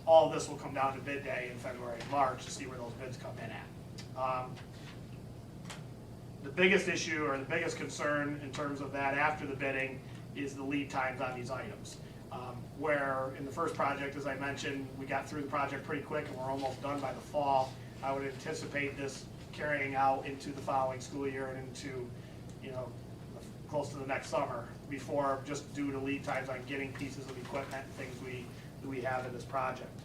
all of this will come down to bid day in February and March to see where those bids come in at. The biggest issue, or the biggest concern in terms of that after the bidding, is the lead times on these items. Where in the first project, as I mentioned, we got through the project pretty quick and we're almost done by the fall. I would anticipate this carrying out into the following school year and into, you know, close to the next summer, before, just due to lead times on getting pieces of equipment and things we have in this project.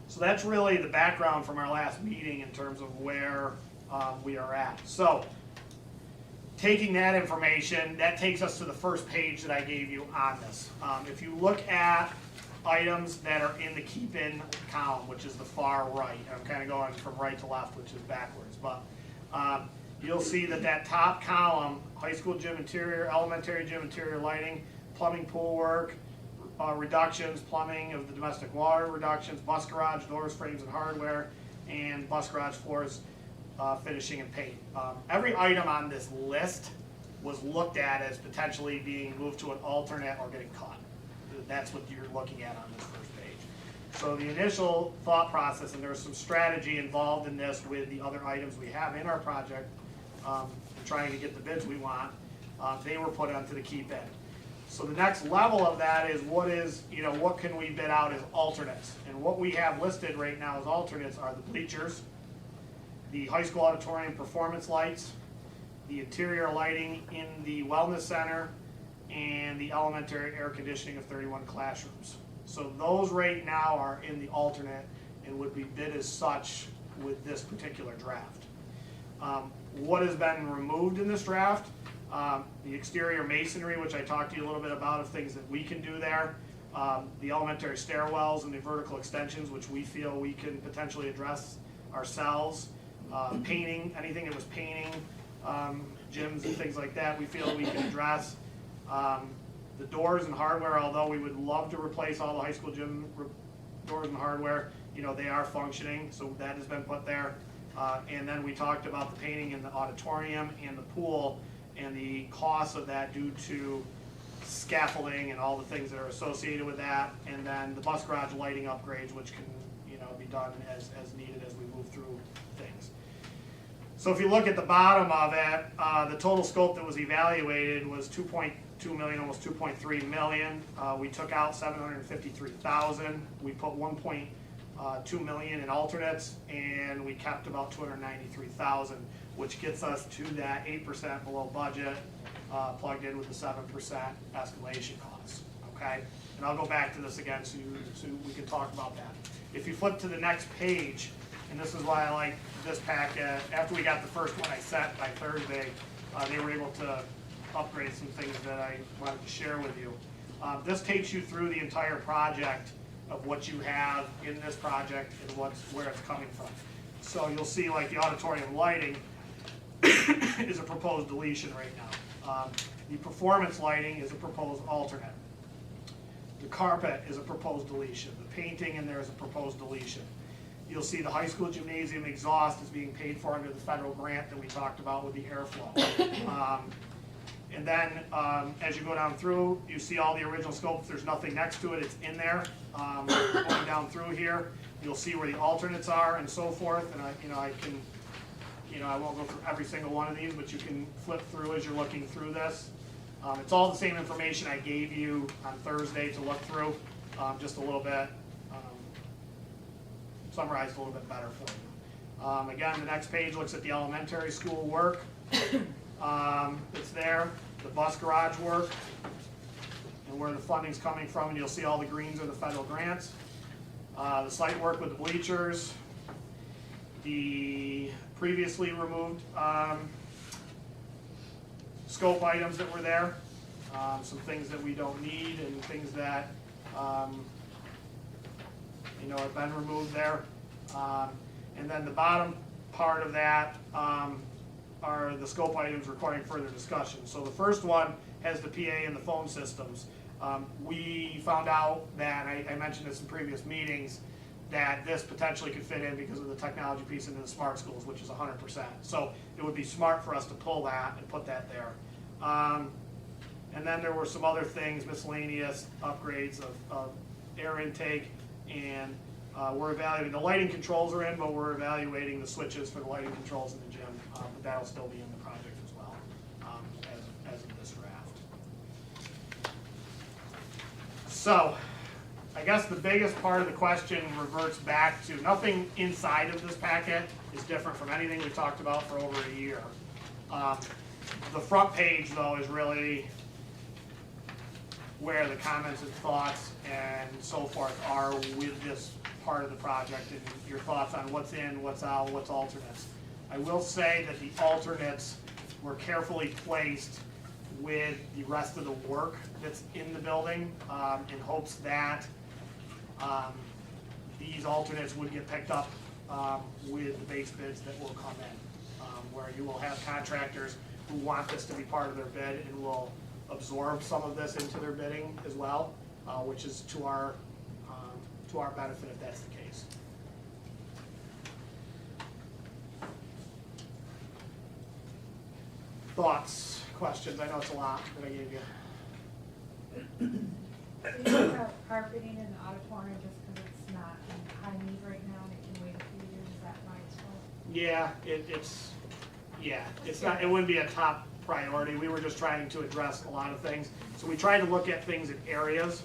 So that's really the background from our last meeting in terms of where we are at. So taking that information, that takes us to the first page that I gave you on this. If you look at items that are in the keep in column, which is the far right, I'm kind of going from right to left, which is backwards, but you'll see that top column, high school gym interior, elementary gym interior lighting, plumbing pool work, reductions, plumbing of the domestic water reductions, bus garage doors, frames and hardware, and bus garage floors, finishing and paint. Every item on this list was looked at as potentially being moved to an alternate or getting cut. That's what you're looking at on this first page. So the initial thought process, and there was some strategy involved in this with the other items we have in our project, trying to get the bids we want, they were put onto the keep in. So the next level of that is what can we bid out as alternates? And what we have listed right now as alternates are the bleachers, the high school auditorium performance lights, the interior lighting in the wellness center, and the elementary air conditioning of 31 classrooms. So those right now are in the alternate and would be bid as such with this particular draft. What has been removed in this draft? The exterior masonry, which I talked to you a little bit about, of things that we can do there. The elementary stairwells and the vertical extensions, which we feel we can potentially address ourselves. Painting, anything that was painting, gyms and things like that, we feel we can address. The doors and hardware, although we would love to replace all the high school gym doors and hardware, they are functioning, so that has been put there. And then we talked about the painting in the auditorium and the pool, and the cost of that due to scaffolding and all the things that are associated with that, and then the bus garage lighting upgrades, which can, be done as needed as we move through things. So if you look at the bottom of it, the total scope that was evaluated was 2.2 million, almost 2.3 million. We took out 753,000. We put 1.2 million in alternates, and we kept about 293,000, which gets us to that 8% below budget, plugged in with the 7% escalation costs. Okay, and I'll go back to this again so we can talk about that. If you flip to the next page, and this is why I like this packet, after we got the first one I sent by Thursday, they were able to upgrade some things that I wanted to share with you. This takes you through the entire project of what you have in this project and where it's coming from. So you'll see like the auditorium lighting is a proposed deletion right now. The performance lighting is a proposed alternate. The carpet is a proposed deletion. The painting in there is a proposed deletion. You'll see the high school gymnasium exhaust is being paid for under the federal grant that we talked about with the airflow. And then as you go down through, you see all the original scopes. There's nothing next to it. It's in there. Going down through here, you'll see where the alternates are and so forth. And I won't go through every single one of these, but you can flip through as you're looking through this. It's all the same information I gave you on Thursday to look through, just a little bit summarized a little bit better for you. Again, the next page looks at the elementary school work. It's there, the bus garage work, and where the funding's coming from, and you'll see all the greens are the federal grants. The site work with the bleachers, the previously removed scope items that were there, some things that we don't need and things that have been removed there. And then the bottom part of that are the scope items requiring further discussion. So the first one has the PA and the phone systems. We found out that, I mentioned this in previous meetings, that this potentially could fit in because of the technology piece into the smart schools, which is 100%. So it would be smart for us to pull that and put that there. And then there were some other things, miscellaneous upgrades of air intake, and we're evaluating, the lighting controls are in, but we're evaluating the switches for the lighting controls in the gym, but that'll still be in the project as well, as of this draft. So, I guess the biggest part of the question reverts back to nothing inside of this packet is different from anything we talked about for over a year. The front page, though, is really where the comments and thoughts and so forth are with this part of the project, and your thoughts on what's in, what's out, what's alternates. I will say that the alternates were carefully placed with the rest of the work that's in the building, in hopes that these alternates would get picked up with the base bids that will come in, where you will have contractors who want this to be part of their bid and will absorb some of this into their bidding as well, which is to our benefit if that's the case. Thoughts, questions? I know it's a lot that I gave you. So you have carpeting in the auditorium just because it's not in high need right now and it can wait a few years, is that why it's full? It's not, it wouldn't be a top priority. We were just trying to address a lot of things. So we tried to look at things in areas.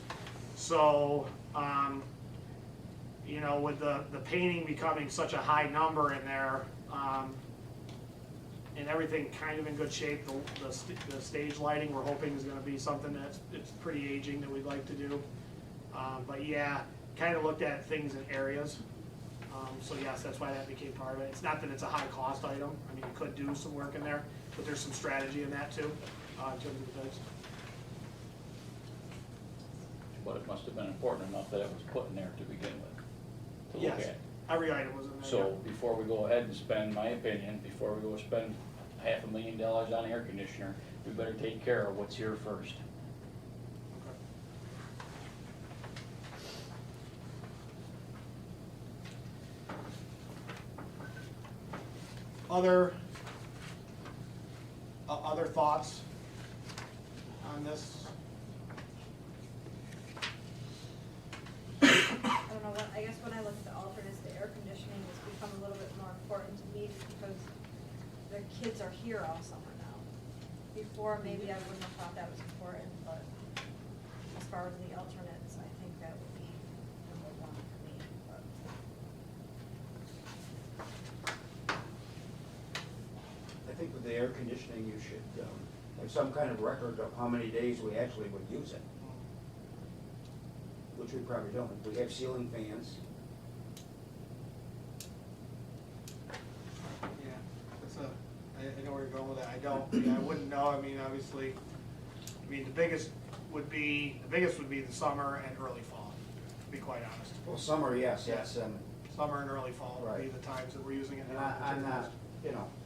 So, with the painting becoming such a high number in there, and everything kind of in good shape, the stage lighting we're hoping is gonna be something it's pretty aging that we'd like to do. But yeah, kind of looked at things in areas. So yes, that's why that became part of it. It's not that it's a high cost item. I mean, you could do some work in there, but there's some strategy in that too, in terms of the bids. But it must have been important enough that it was put in there to begin with, to look Yes. at. Every item was in there. So before we go ahead and spend, my opinion, before we go spend $500,000 on air conditioner, we better take care of what's here first. Other thoughts on this important to me because the kids are here all summer now. Before, maybe I wouldn't have thought that was important, but as far as the alternates, I think that would be number one for me, but. I think with the air conditioning, you should have some kind of record of how many days we actually would use it. Which we probably don't. We have ceiling fans. Yeah, that's I know where you're going with that. I wouldn't know. I mean, obviously, the biggest would be the summer and early fall, to be quite honest. Well, summer, yes, that's, Summer and early fall would be Right. the times that we're using it. and I'm not,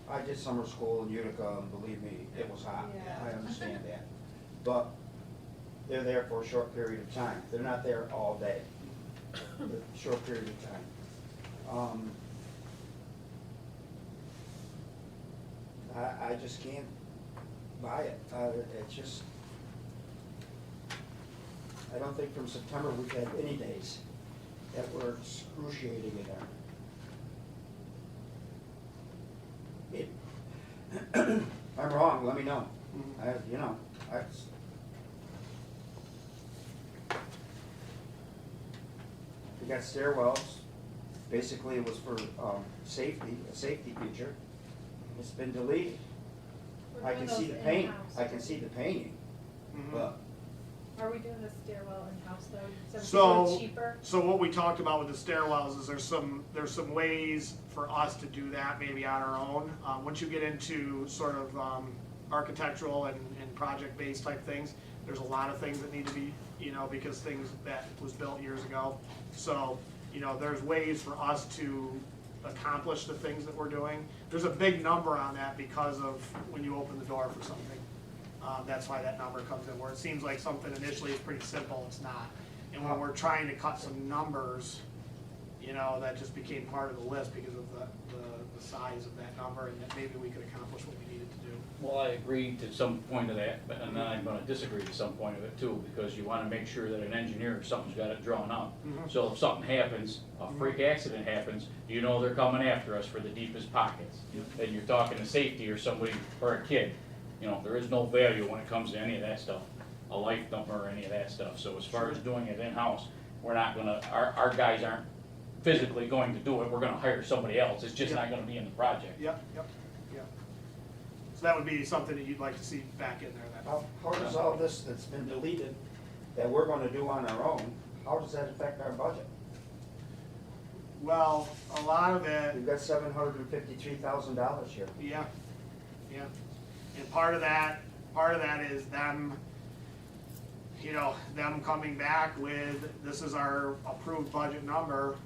I did summer school in Utica, and believe me, it was hot. Yeah. I understand that. But they're there for a short period of time. They're not there all day. A short period of time. I just can't buy it. It's just, I don't think from September we've had any days that were excruciating in there. I'm wrong, let me know. We got stairwells, basically it was for safety, a safety feature. It's been deleted. We're I doing can see those the paint, in-house. I can see the painting, but Are we doing the stairwell in-house though? So, it's cheaper? so what we talked about with the stairwells is there's some ways for us to do that maybe on our own. Once you get into sort of architectural and project-based type things, there's a lot of things that need to be, because things that was built years ago. So, there's ways for us to accomplish the things that we're doing. There's a big number on that because of when you open the door for something. That's why that number comes in, where it seems like something initially is pretty simple, it's not. And when we're trying to cut some numbers, that just became part of the list because of the size of that number, and that maybe we could accomplish what we needed to do. Well, I agree to some point of that, but and then I'm gonna disagree to some point of it too, because you wanna make sure that an engineer or something's got it drawn up. Mhm. So if something happens, a freak accident happens, they're coming after us for the deepest pockets. And you're talking to safety or somebody, or a kid, there is no value when it comes to any of that stuff, a life number or any of that stuff. So as far as doing it in-house, we're not gonna, our guys aren't physically going to do it, we're gonna hire somebody else, it's just not gonna be in the project. Yep. So that would be something that you'd like to see back in there then. how does all this that's been deleted, that we're gonna do on our own, how does that affect our budget? Well, a lot of it, We've got $753,000 here. yeah. And part of that is them, them coming back with, this is our approved budget number,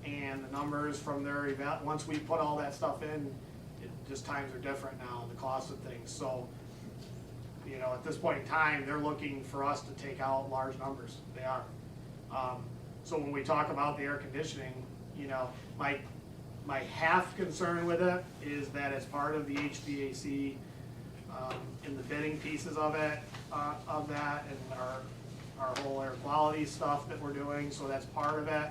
and the numbers from their once we put all that stuff in, just times are different now, the cost of things. So, at this point in time, they're looking for us to take out large numbers. They are. So when we talk about the air conditioning, my half concern with it is that as part of the HVAC, in the bidding pieces of it, of that, and our whole air quality stuff that we're doing, so that's part of it.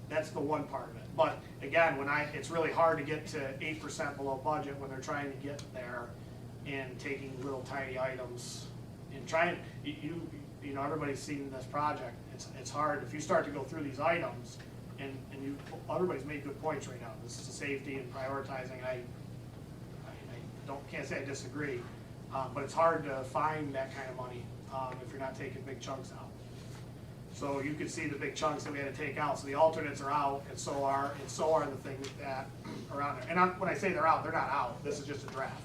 That's the one part of it. But again, it's really hard to get to 8% below budget when they're trying to get there and taking little tiny items and trying, everybody's seen this project. It's hard, if you start to go through these items, and everybody's made good points right now. This is a safety and prioritizing, I can't say I disagree, but it's hard to find that kind of money if you're not taking big chunks out. So you could see the big chunks that we had to take out. So the alternates are out, and so are the things that are on there. And when I say they're out, they're not out. This is just a draft.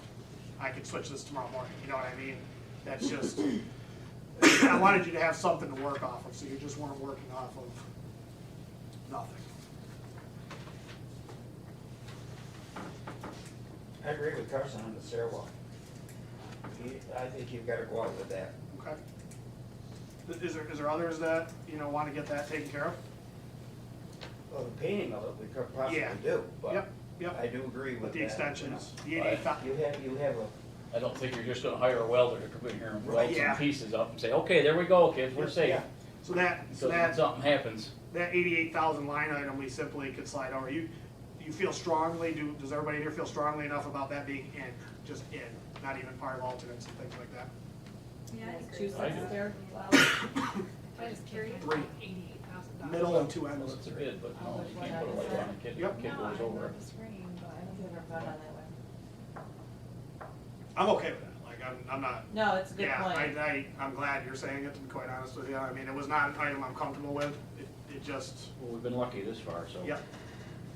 I could switch this tomorrow morning. You know what I mean? That's just. I wanted you to have something to work off of, so you just weren't working off of nothing. I agree with Carson on the stairwell. I think you've gotta go out with that. Okay. Is there others that want to get that taken care of? Well, the painting of it, we could possibly Yeah. do, but Yep. I do agree with that. But the extensions, the You 88,000. have a, I don't think you're just gonna hire a welder to come in here and weld Yeah. some pieces up and say, okay, there we go, kids, we're safe. Yeah. So that, So when something happens, that 88,000 line item, we simply could slide over. You feel strongly, does everybody here feel strongly enough about that being in, just in, not even part of alternates and things like that? Yeah, I Two agree. I do. cents there. Wow. I just curious. Three. $88,000. Middle and two well, ends. it's a bid, but Oh, no, which you one can't put a is light it? on a kid, Yep. kid No, goes I over love it. the screen, but I don't Never thought on that way. I'm okay with that. Like, I'm not. No, it's a good Yeah, point. I'm glad you're saying it, to be quite honest with you. I mean, it was not an item I'm comfortable with. It just, Well, we've been lucky this far, so. yep.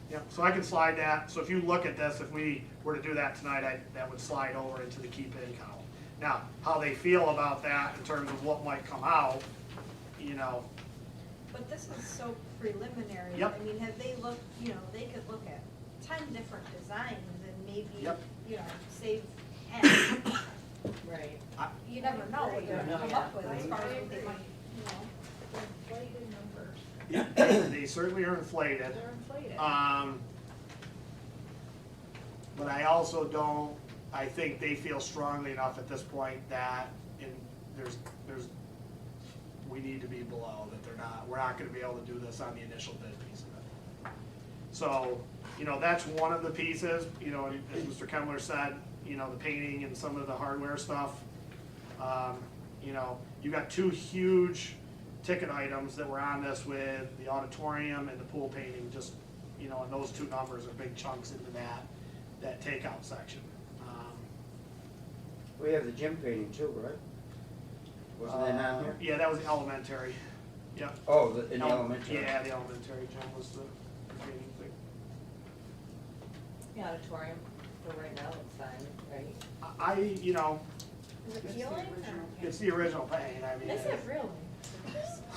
Yep, so I can slide that. So if you look at this, if we were to do that tonight, that would slide over into the keep in column. Now, how they feel about that in terms of what might come out, you know, But this is so preliminary. Yep. I mean, have they looked, they could look at 10 different designs and maybe, Yep. save X. Right. You never know what they're gonna come up with as far as what they might, inflated numbers. yeah, they certainly are inflated. They're inflated. But I also don't, I think they feel strongly enough at this point that there's, we need to be below, that we're not gonna be able to do this on the initial bid piece of it. So, that's one of the pieces, and as Mr. Kemmler said, the painting and some of the hardware stuff. You got two huge ticket items that were on this with the auditorium and the pool painting, just, and those two numbers are big chunks into that takeout section. We have the gym painting too, right? Wasn't that on here? Yeah, that was elementary, yep. Oh, in the elementary. Yeah, the elementary gym was the painting thing. The auditorium for right now looks fine, right? is it peeling or? It's the original paint, I mean. Is it really?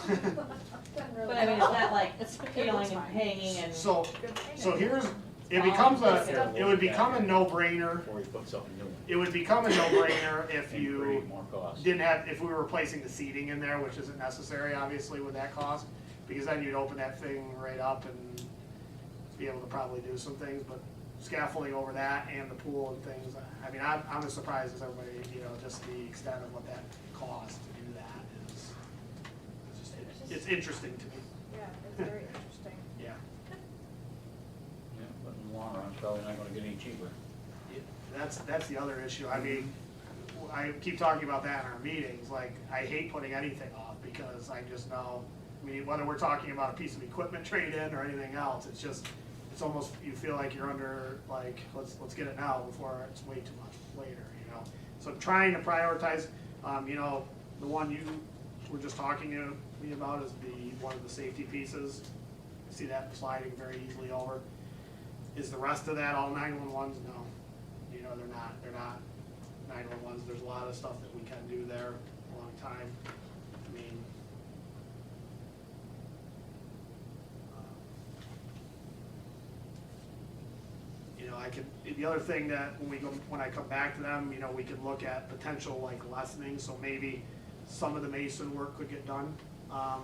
But I mean, it's not like it's peeling and hanging and. So, Good thing. so here's, it would become a no-brainer. Before you put something new in. It would become a no-brainer if And you create more cost. if we were replacing the seating in there, which isn't necessary, obviously, with that cost, because then you'd open that thing right up and be able to probably do some things, but scaffolding over that and the pool and things, I mean, I'm as surprised as everybody, just the extent of what that cost to do that is. It's interesting to me, Yeah, it's very interesting. yeah. Yeah, but in the long run, it's probably not gonna get any cheaper. That's the other issue. I mean, I keep talking about that in our meetings, like, I hate putting anything off because I just know, I mean, whether we're talking about a piece of equipment trade-in or anything else, it's almost, you feel like you're under, like, let's get it now before it's way too much later, So trying to prioritize, the one you were just talking to me about is one of the safety pieces. See that sliding very easily over. Is the rest of that all 911s? No. They're not 911s. There's a lot of stuff that we can do there, a long time. I mean, the other thing that when I come back to them, we could look at potential like lessening, so maybe some of the mason work could get done,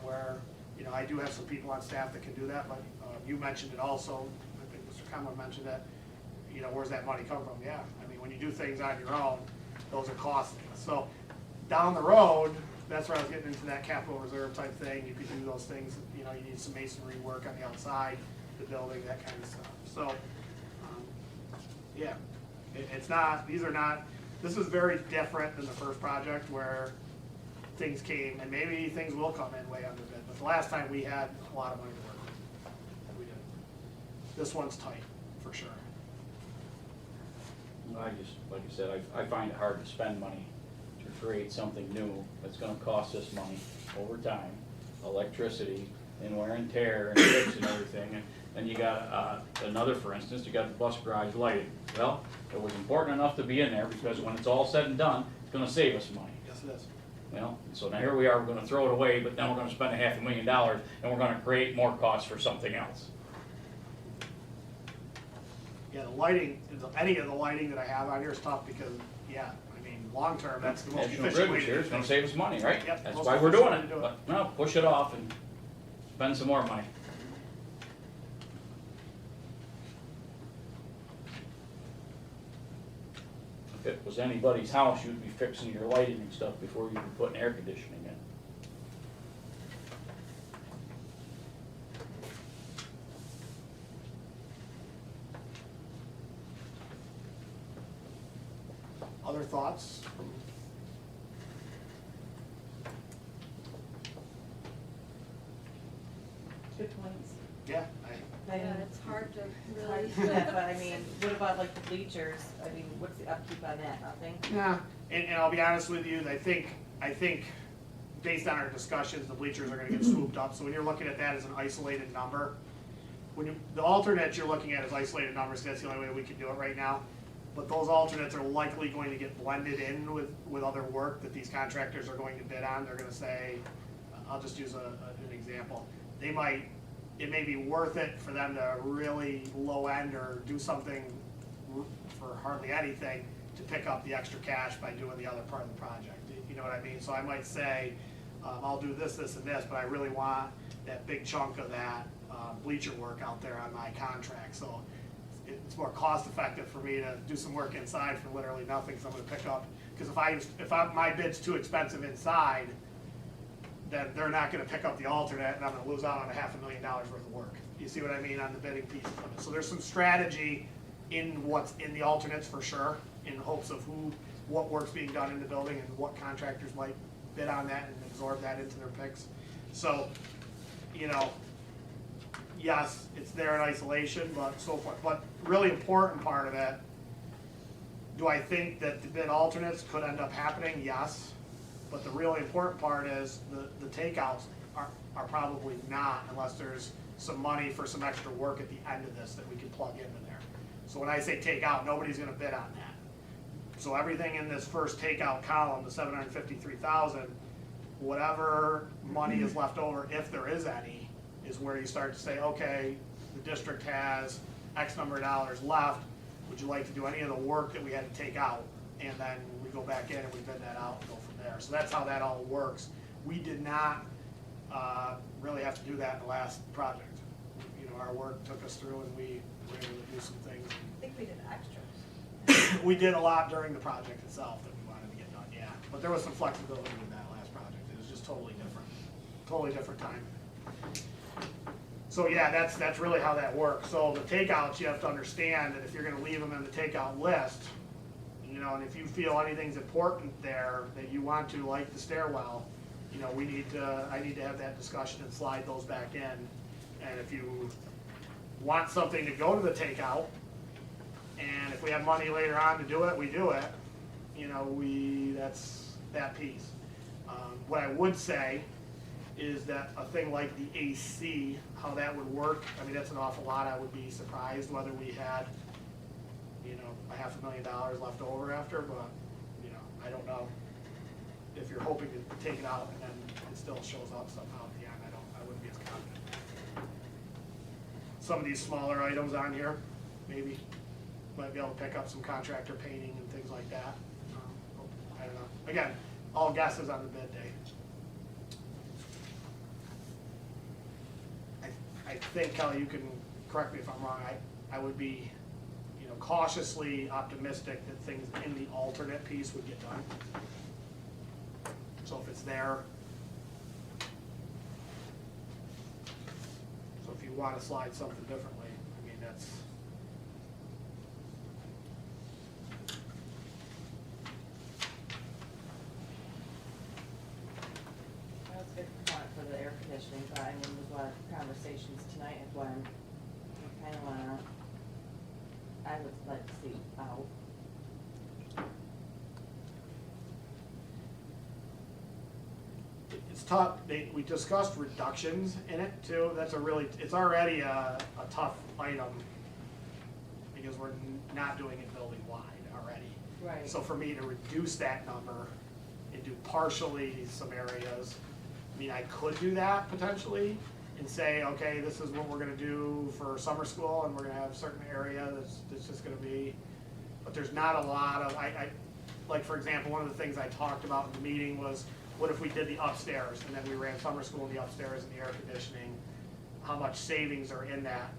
where, I do have some people on staff that can do that, but, you mentioned it also, I think Mr. Kemmler mentioned that, where's that money come from? Yeah, I mean, when you do things on your own, those are costly. So down the road, that's where I was getting into that capital reserve type thing. You could do those things, you need some masonry work on the outside, the building, that kind of stuff. So, yeah, this is very different than the first project where things came, and maybe things will come in way under bid, but the last time we had a lot of money to work with. We did. This one's tight, for sure. I just, like I said, I find it hard to spend money to create something new that's gonna cost us money over time, electricity and wear and tear and fix and everything. And you got, another, for instance, you got the bus garage lighting. Well, it was important enough to be in there because when it's all said and done, it's gonna save us money. Yes, it is. So now here we are, we're gonna throw it away, but then we're gonna spend $500,000 and we're gonna create more costs for something else. Yeah, the lighting, any of the lighting that I have on here is tough because, yeah, I mean, long-term, that's the most National efficient Grid way was to here, do it's gonna things. save us money, right? Yep, That's most why we're efficient doing way to do it, it. but no, push it off and spend some more money. If it was anybody's house, you'd be fixing your lighting and stuff before you'd be putting air conditioning in. other thoughts from? Good points. Yeah, Yeah, it's hard to It's hard really. to do that, but I mean, what about like the bleachers? I mean, what's the upkeep on that? Nothing? yeah, and I'll be honest with you, I think based on our discussions, the bleachers are gonna get swooped up, so when you're looking at that as an isolated number, the alternate you're looking at is isolated numbers, that's the only way we can do it right now. But those alternates are likely going to get blended in with other work that these contractors are going to bid on. They're gonna say, I'll just use an example. It may be worth it for them to really low end or do something for hardly anything to pick up the extra cash by doing the other part of the project. You know what I mean? So I might say, I'll do this, this, and this, but I really want that big chunk of that bleacher work out there on my contract. So it's more cost effective for me to do some work inside for literally nothing, so I'm gonna pick up, because if my bid's too expensive inside, then they're not gonna pick up the alternate, and I'm gonna lose out on $500,000 worth of work. You see what I mean on the bidding pieces of it? So there's some strategy in what's in the alternates for sure, in hopes of what work's being done in the building and what contractors might bid on that and absorb that into their picks. So, you know, yes, it's there in isolation, but so forth. But really important part of it, do I think that the bid alternates could end up happening? Yes. But the really important part is the takeouts are probably not, unless there's some money for some extra work at the end of this that we can plug into there. So when I say takeout, nobody's gonna bid on that. So everything in this first takeout column, the 753,000, whatever money is left over, if there is any, is where you start to say, okay, the district has X number of dollars left, would you like to do any of the work that we had to take out? And then we go back in and we bid that out and go from there. So that's how that all works. We did not really have to do that in the last project. You know, our work took us through and we were able to do some things. I think we did extras. We did a lot during the project itself that we wanted to get done, yeah. But there was some flexibility in that last project. It was just totally different time. So yeah, that's really how that works. So the takeouts, you have to understand that if you're gonna leave them in the takeout list, you know, and if you feel anything's important there that you want to, like the stairwell, you know, I need to have that discussion and slide those back in. And if you want something to go to the takeout, and if we have money later on to do it, we do it. You know, that's that piece. What I would say is that a thing like the AC, how that would work, I mean, that's an awful lot. I would be surprised whether we had, you know, $500,000 left over after, but, you know, I don't know. If you're hoping to take it out and then it still shows up somehow at the end, I wouldn't be as confident. Some of these smaller items on here, maybe, might be able to pick up some contractor painting and things like that. I don't know. Again, all guesses on the bid day. I think, Kelly, you can correct me if I'm wrong, I would be, you know, cautiously optimistic that things in the alternate piece would get done. So if it's there, so if you want to slide something differently, I mean, that's. That was a good point for the air conditioning, but I mean, with a lot of conversations tonight of when you kind of wanna, I would like to see out. It's tough, we discussed reductions in it too, it's already a tough item, because we're not doing it building wide already. Right. So for me to reduce that number and do partially some areas, I mean, I could do that potentially, and say, okay, this is what we're gonna do for summer school, and we're gonna have a certain area that's just gonna be, but there's not a lot of, like for example, one of the things I talked about in the meeting was, what if we did the upstairs, and then we ran summer school in the upstairs and the air conditioning? How much savings are in that?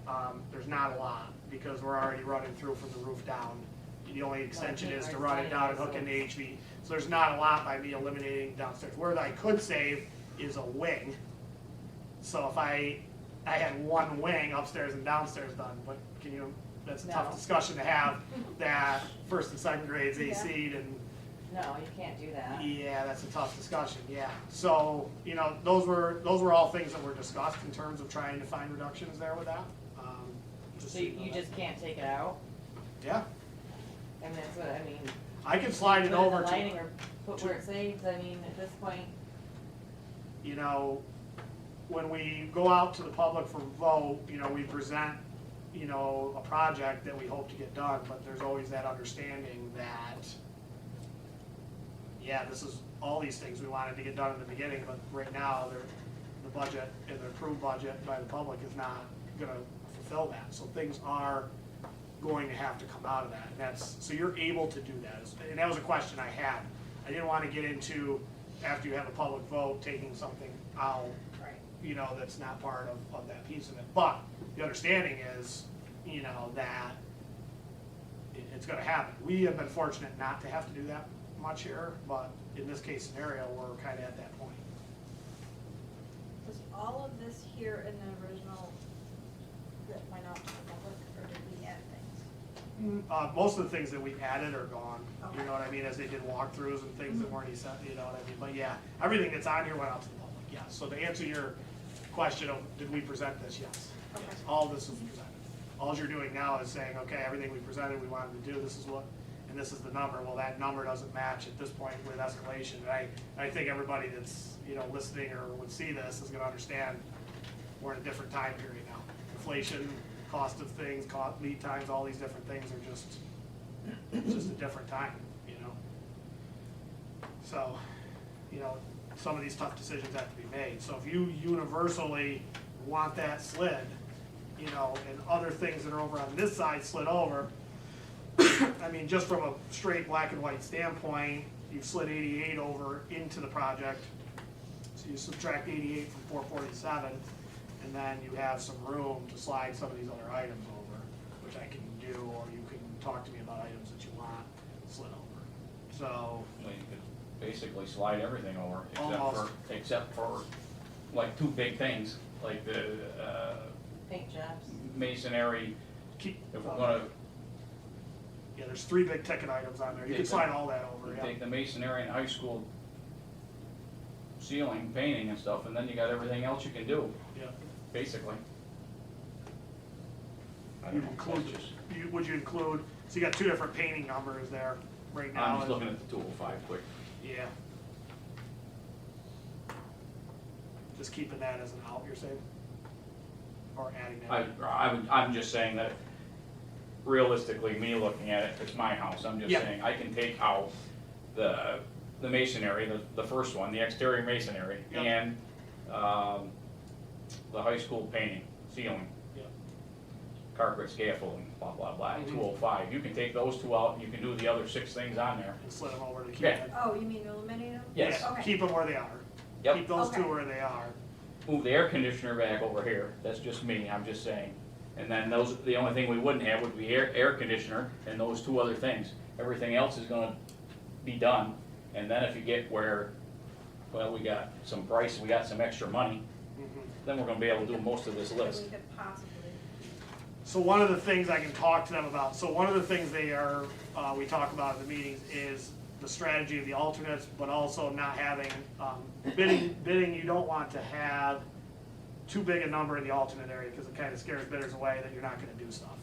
There's not a lot, because we're already running through from the roof down. The only extension is to run it down and hook in the HV. So there's not a lot by me eliminating downstairs. Where I could save is a wing. So if I had one wing upstairs and downstairs done, but that's a tough discussion to have, that first and second grades AC'd and No, you can't do that. Yeah, that's a tough discussion, yeah. So, you know, those were all things that were discussed in terms of trying to find reductions there with that. So you know just can't take it out, that. Yeah, and that's what, I mean. I can slide it put in over the lighting to, or put where it saves, I mean, at this point, you know, when we go out to the public for vote, you know, we present, you know, a project that we hope to get done, but there's always that understanding that, yeah, this is all these things we wanted to get done in the beginning, but right now, the budget and the approved budget by the public is not gonna fulfill that. So things are going to have to come out of that. And that's, so you're able to do that. And that was a question I had. I didn't wanna get into, after you have a public vote, taking something out, right. you know, that's not part of that piece of it. But the understanding is, you know, that it's gonna happen. We have been fortunate not to have to do that much here, but in this case scenario, we're kinda at that point. Was all of this here in the original that went out to the public, or did we add things? Most of the things that we added are gone, you Okay. know what I mean, as they did walkthroughs and things that weren't, you know what I mean? But yeah, everything that's on here went out to the public, yes. So to answer your question of, did we present this? Yes. Okay. Yes, all of this was presented. All you're doing now is saying, okay, everything we presented, we wanted to do, this is what, and this is the number. Well, that number doesn't match at this point with escalation. And I think everybody that's, you know, listening or would see this is gonna understand we're in a different time period now. Inflation, cost of things, lead times, all these different things are just, it's just a different time, you know? So, you know, some of these tough decisions have to be made. So if you universally want that slid, you know, and other things that are over on this side slid over, I mean, just from a straight black and white standpoint, you've slid 88 over into the project. So you subtract 88 from 447, and then you have some room to slide some of these other items over, which I can do, or you can talk to me about items that you want slid over. So, Well, you could basically slide everything over, Almost. except for like two big things, like the, Paint jobs. masonry, keep, if we're gonna yeah, there's 3 big ticket items on there. You can Take slide all that over, yeah. take the masonry and high school ceiling, painting and stuff, and then you got everything else you can do, Yeah. basically. I You don't know, include, that's just, would you include, so you got 2 different painting numbers there right now. I'm just looking at the 205 quick. Yeah. Just keeping that as an out, you're saying? Or adding that? I'm just saying that realistically, me looking at it, it's my house, I'm just Yeah. saying, I can take out the masonry, the first one, the exterior masonry, Yeah. and, the high school painting, ceiling, Yeah. carpet, scaffolding, blah, blah, blah, Mhm. 205. You can take those 2 out, and you can do the other 6 things on there. And slid them over to keep Yeah. it. Oh, you mean eliminate them? Yes. Yeah, Okay. keep them where they are. Yep. Keep those 2 Okay. where they are. Move the air conditioner back over here, that's just me, I'm just saying. And then those, the only thing we wouldn't have would be air conditioner and those 2 other things. Everything else is gonna be done, and then if you get where, well, we got some price, we got some extra money, then we're gonna be able to do most of this That list. we could possibly. So one of the things I can talk to them about, so one of the things they are, we talk about in the meetings is the strategy of the alternates, but also not having, bidding, you don't want to have too big a number in the alternate area, because it kind of scares bidders away that you're not gonna do stuff.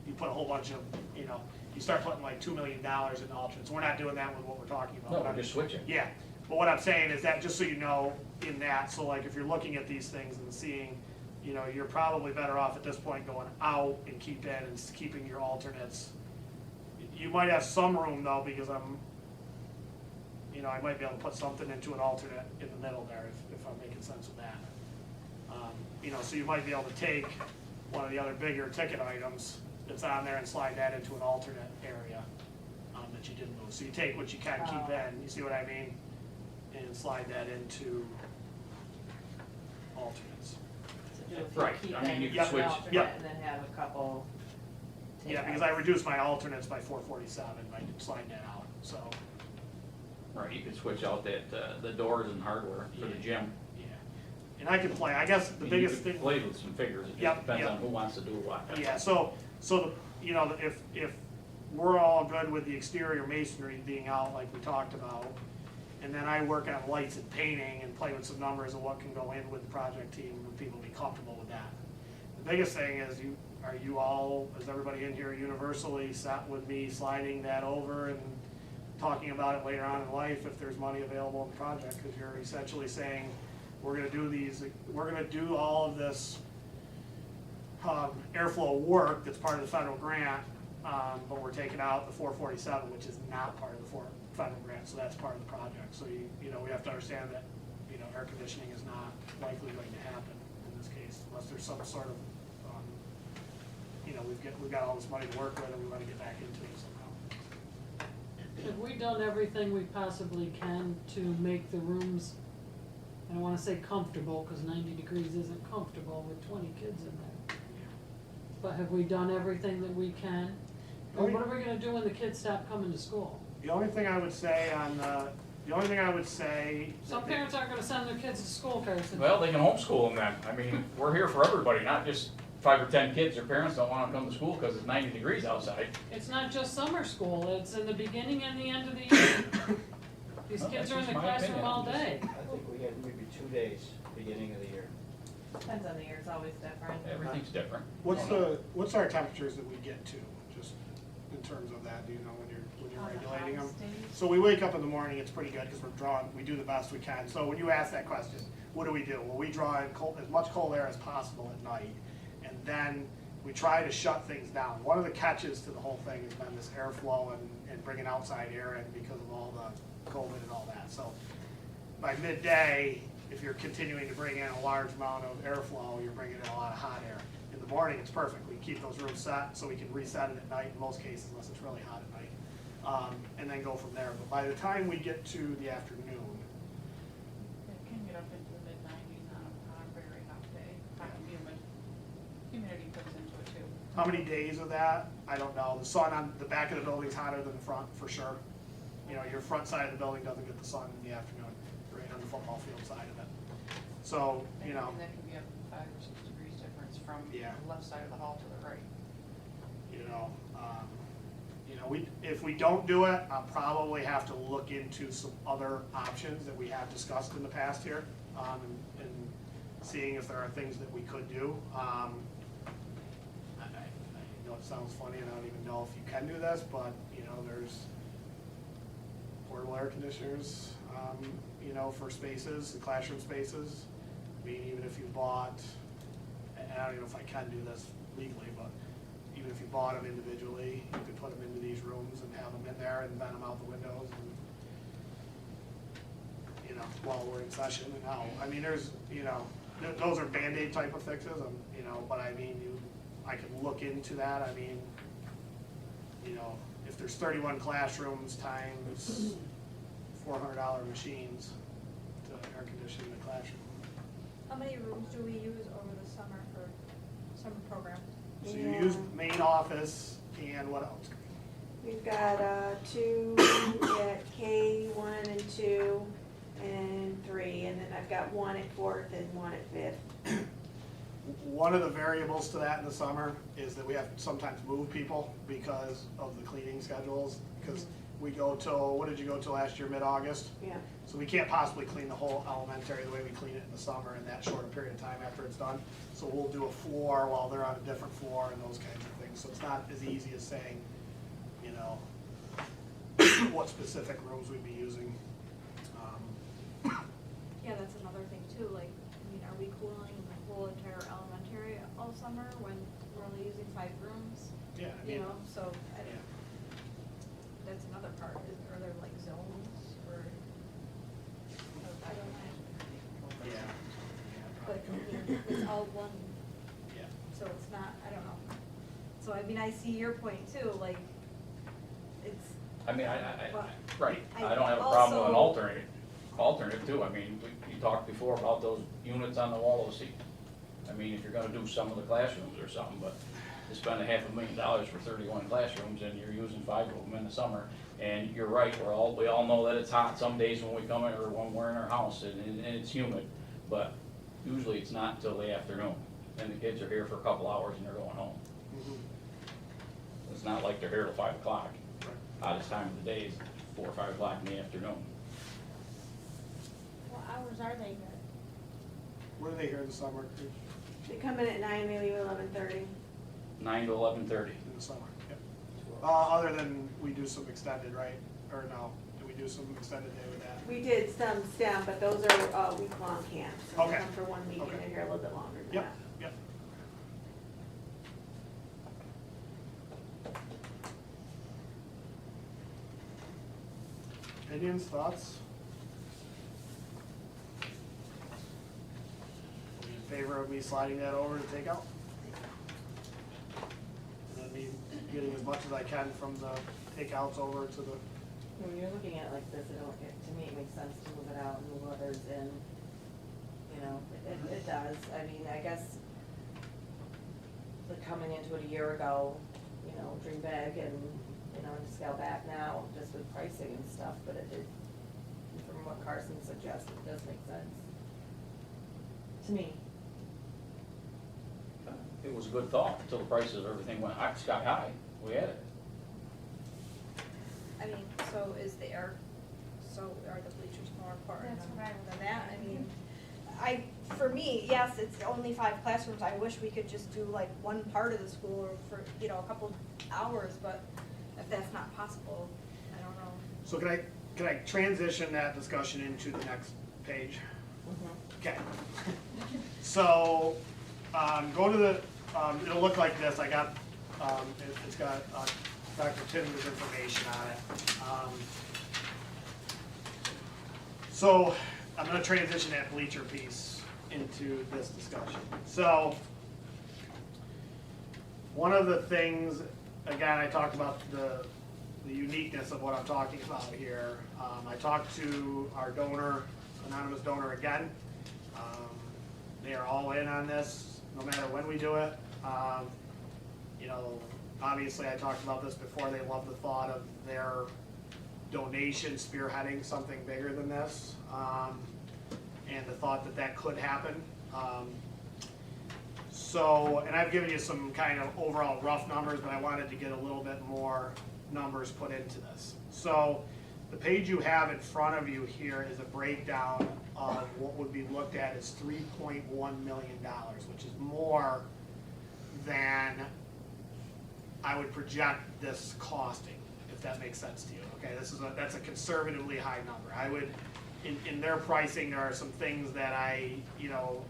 You put a whole bunch of, you know, you start putting like $2 million in alternates, we're not doing that with what we're talking about. No, But we're just switching. Yeah, but what I'm saying is that, just so you know, in that, so like if you're looking at these things and seeing, you know, you're probably better off at this point going out and keeping your alternates. You might have some room though, because you know, I might be able to put something into an alternate in the middle there, if I'm making sense of that. You know, so you might be able to take one of the other bigger ticket items that's on there and slide that into an alternate area, that you didn't move. So you take what you can keep in, you see what I mean? And slide that into alternates. So do a few Right, key I mean, you things, can an switch- alternate, Yep. and then have a couple. Yeah, because take I outs. reduced my alternates by 447 by sliding that out, so, Right, you could switch out that, the doors and hardware for the gym. yeah. And I can play, I guess the You biggest could thing. play with some figures, it Yep, just depends yep. on who wants to do what. Yeah, so, you know, if we're all good with the exterior masonry being out like we talked about. And then I work on lights and painting and play with some numbers of what can go in with the project team and people be comfortable with that. The biggest thing is are you all, is everybody in here universally set with me sliding that over and talking about it later on in life if there's money available in the project? Because you're essentially saying, we're gonna do all of this airflow work that's part of the federal grant, but we're taking out the 447, which is not part of the federal grant, so that's part of the project. So you know, we have to understand that, you know, air conditioning is not likely going to happen in this case, unless there's some sort of, you know, we've got all this money to work with and we want to get back into it somehow. Have we done everything we possibly can to make the rooms, I don't wanna say comfortable, cause 90 degrees isn't comfortable with 20 kids in there. But have we done everything that we can? And what are we gonna do when the kids stop coming to school? The only thing I would say Some parents aren't gonna send their kids to school, Carson. Well, they can homeschool them then. I mean, we're here for everybody, not just 5 or 10 kids. Their parents don't wanna come to school because it's 90 degrees outside. It's not just summer school, it's in the beginning and the end of the year. These Well, kids that's are in the just my classroom opinion. all day. I think we had maybe 2 days beginning of the year. Depends on the year, it's always different. Everything's different. What's our temperatures that we get to, just in terms of that, do you know, when you're regulating them? So we wake up in the morning, it's pretty good, because we do the best we can. So when you ask that question, what do? Well, we draw in as much cold air as possible at night, and then we try to shut things down. One of the catches to the whole thing has been this airflow and bringing outside air in because of all the COVID and all that. So by midday, if you're continuing to bring in a large amount of airflow, you're bringing in a lot of hot air. In the morning, it's perfect. We keep those rooms set so we can reset it at night in most cases, unless it's really hot at night, and then go from there. But by the time we get to the afternoon, It can get up into the mid-90s on a very hot day, hot and humid. Humidity comes into it too. how many days of that? I don't know. The sun on the back of the building's hotter than the front, for sure. You know, your front side of the building doesn't get the sun in the afternoon, right on the football field side of it. So, you know, And that can be up to 5 or 6 degrees difference from Yeah. the left side of the hall to the right. if we don't do it, I'll probably have to look into some other options that we have discussed in the past here, and seeing if there are things that we could do. I know it sounds funny, and I don't even know if you can do this, but, you know, there's portable air conditioners, you know, for spaces, the classroom spaces. I mean, even if you bought, and I don't even know if I can do this legally, but even if you bought them individually, you could put them into these rooms and have them in there and vent them out the windows and, you know, while we're in session and out. I mean, there's, you know, those are Band-Aid type of fixes, you know, but I mean, I could look into that. I mean, you know, if there's 31 classrooms times $400 machines to air condition the classroom. How many rooms do we use over the summer for summer program? So you use the main office and what else? We've got 2 at K, 1 and 2, and 3, and then I've got 1 at 4th and 1 at 5th. One of the variables to that in the summer is that we have to sometimes move people because of the cleaning schedules, because we go till, what did you go till last year, mid-August? Yeah. So we can't possibly clean the whole elementary the way we clean it in the summer in that short a period of time after it's done. So we'll do a floor while they're on a different floor and those kinds of things. So it's not as easy as saying, you know, what specific rooms we'd be using. Yeah, that's another thing too, like, I mean, are we cooling the whole entire elementary all summer when we're only using 5 rooms? Yeah, I You mean, know, so, yeah. that's another part, are there like zones, or, I don't know. Yeah. But, I mean, it's all one, Yeah. so it's not, I don't know. So, I mean, I see your point too, like, it's, I mean, Well, right, I I don't have a problem with an also- alternate too. I mean, you talked before about those units on the wall of the seat. I mean, if you're gonna do some of the classrooms or something, but to spend $500,000 for 31 classrooms and you're using 5 of them in the summer, and you're right, we all know that it's hot some days when we come in or when we're in our house and it's humid, but usually it's not until the afternoon, and the kids are here for a couple hours and they're going home. Mhm. It's not like they're here till 5 o'clock. Hottest time of the day is 4 or 5 o'clock in the afternoon. What hours are they here? When are they here in the summer? They come in at 9, maybe 11:30. 9 to 11:30. In the summer, yep. Other than we do some extended, right? Or no, do we do some extended day with that? We did some STEM, but those are week-long camps. So they Okay. come for 1 week Okay. and they're here a little bit longer than Yep, that. yep. Opinions, thoughts? Are you in favor of me sliding that over to take out? And then me getting as much as I can from the takeouts over to the, When you're looking at it like this, to me, it makes sense to move it out and move others in. You know, it does. I mean, I guess, like coming into it a year ago, you know, dream big and, you know, scale back now, just with pricing and stuff, but it did, from what Carson suggested, it does make sense. To me. It was a good thought until the prices of everything went sky high. We had it. I mean, so is the air, so are the bleachers more important That's what I than that? I mean, for me, yes, it's only 5 classrooms, I wish we could just do like one part of the school for, you know, a couple hours, but if that's not possible, I don't know. so can I transition that discussion into the next page? Okay. So, go to the, it'll look like this, I got, it's got, Dr. Timmons' information on it. So, I'm gonna transition that bleacher piece into this discussion. So, one of the things, again, I talked about the uniqueness of what I'm talking about here. I talked to our donor, anonymous donor again. They are all in on this, no matter when we do it. You know, obviously I talked about this before, they love the thought of their donation spearheading something bigger than this, and the thought that that could happen. So, and I've given you some kind of overall rough numbers, but I wanted to get a little bit more numbers put into this. So, the page you have in front of you here is a breakdown of what would be looked at as $3.1 million, which is more than I would project this costing, if that makes sense to you. Okay, that's a conservatively high number. I would, in their pricing, there are some things that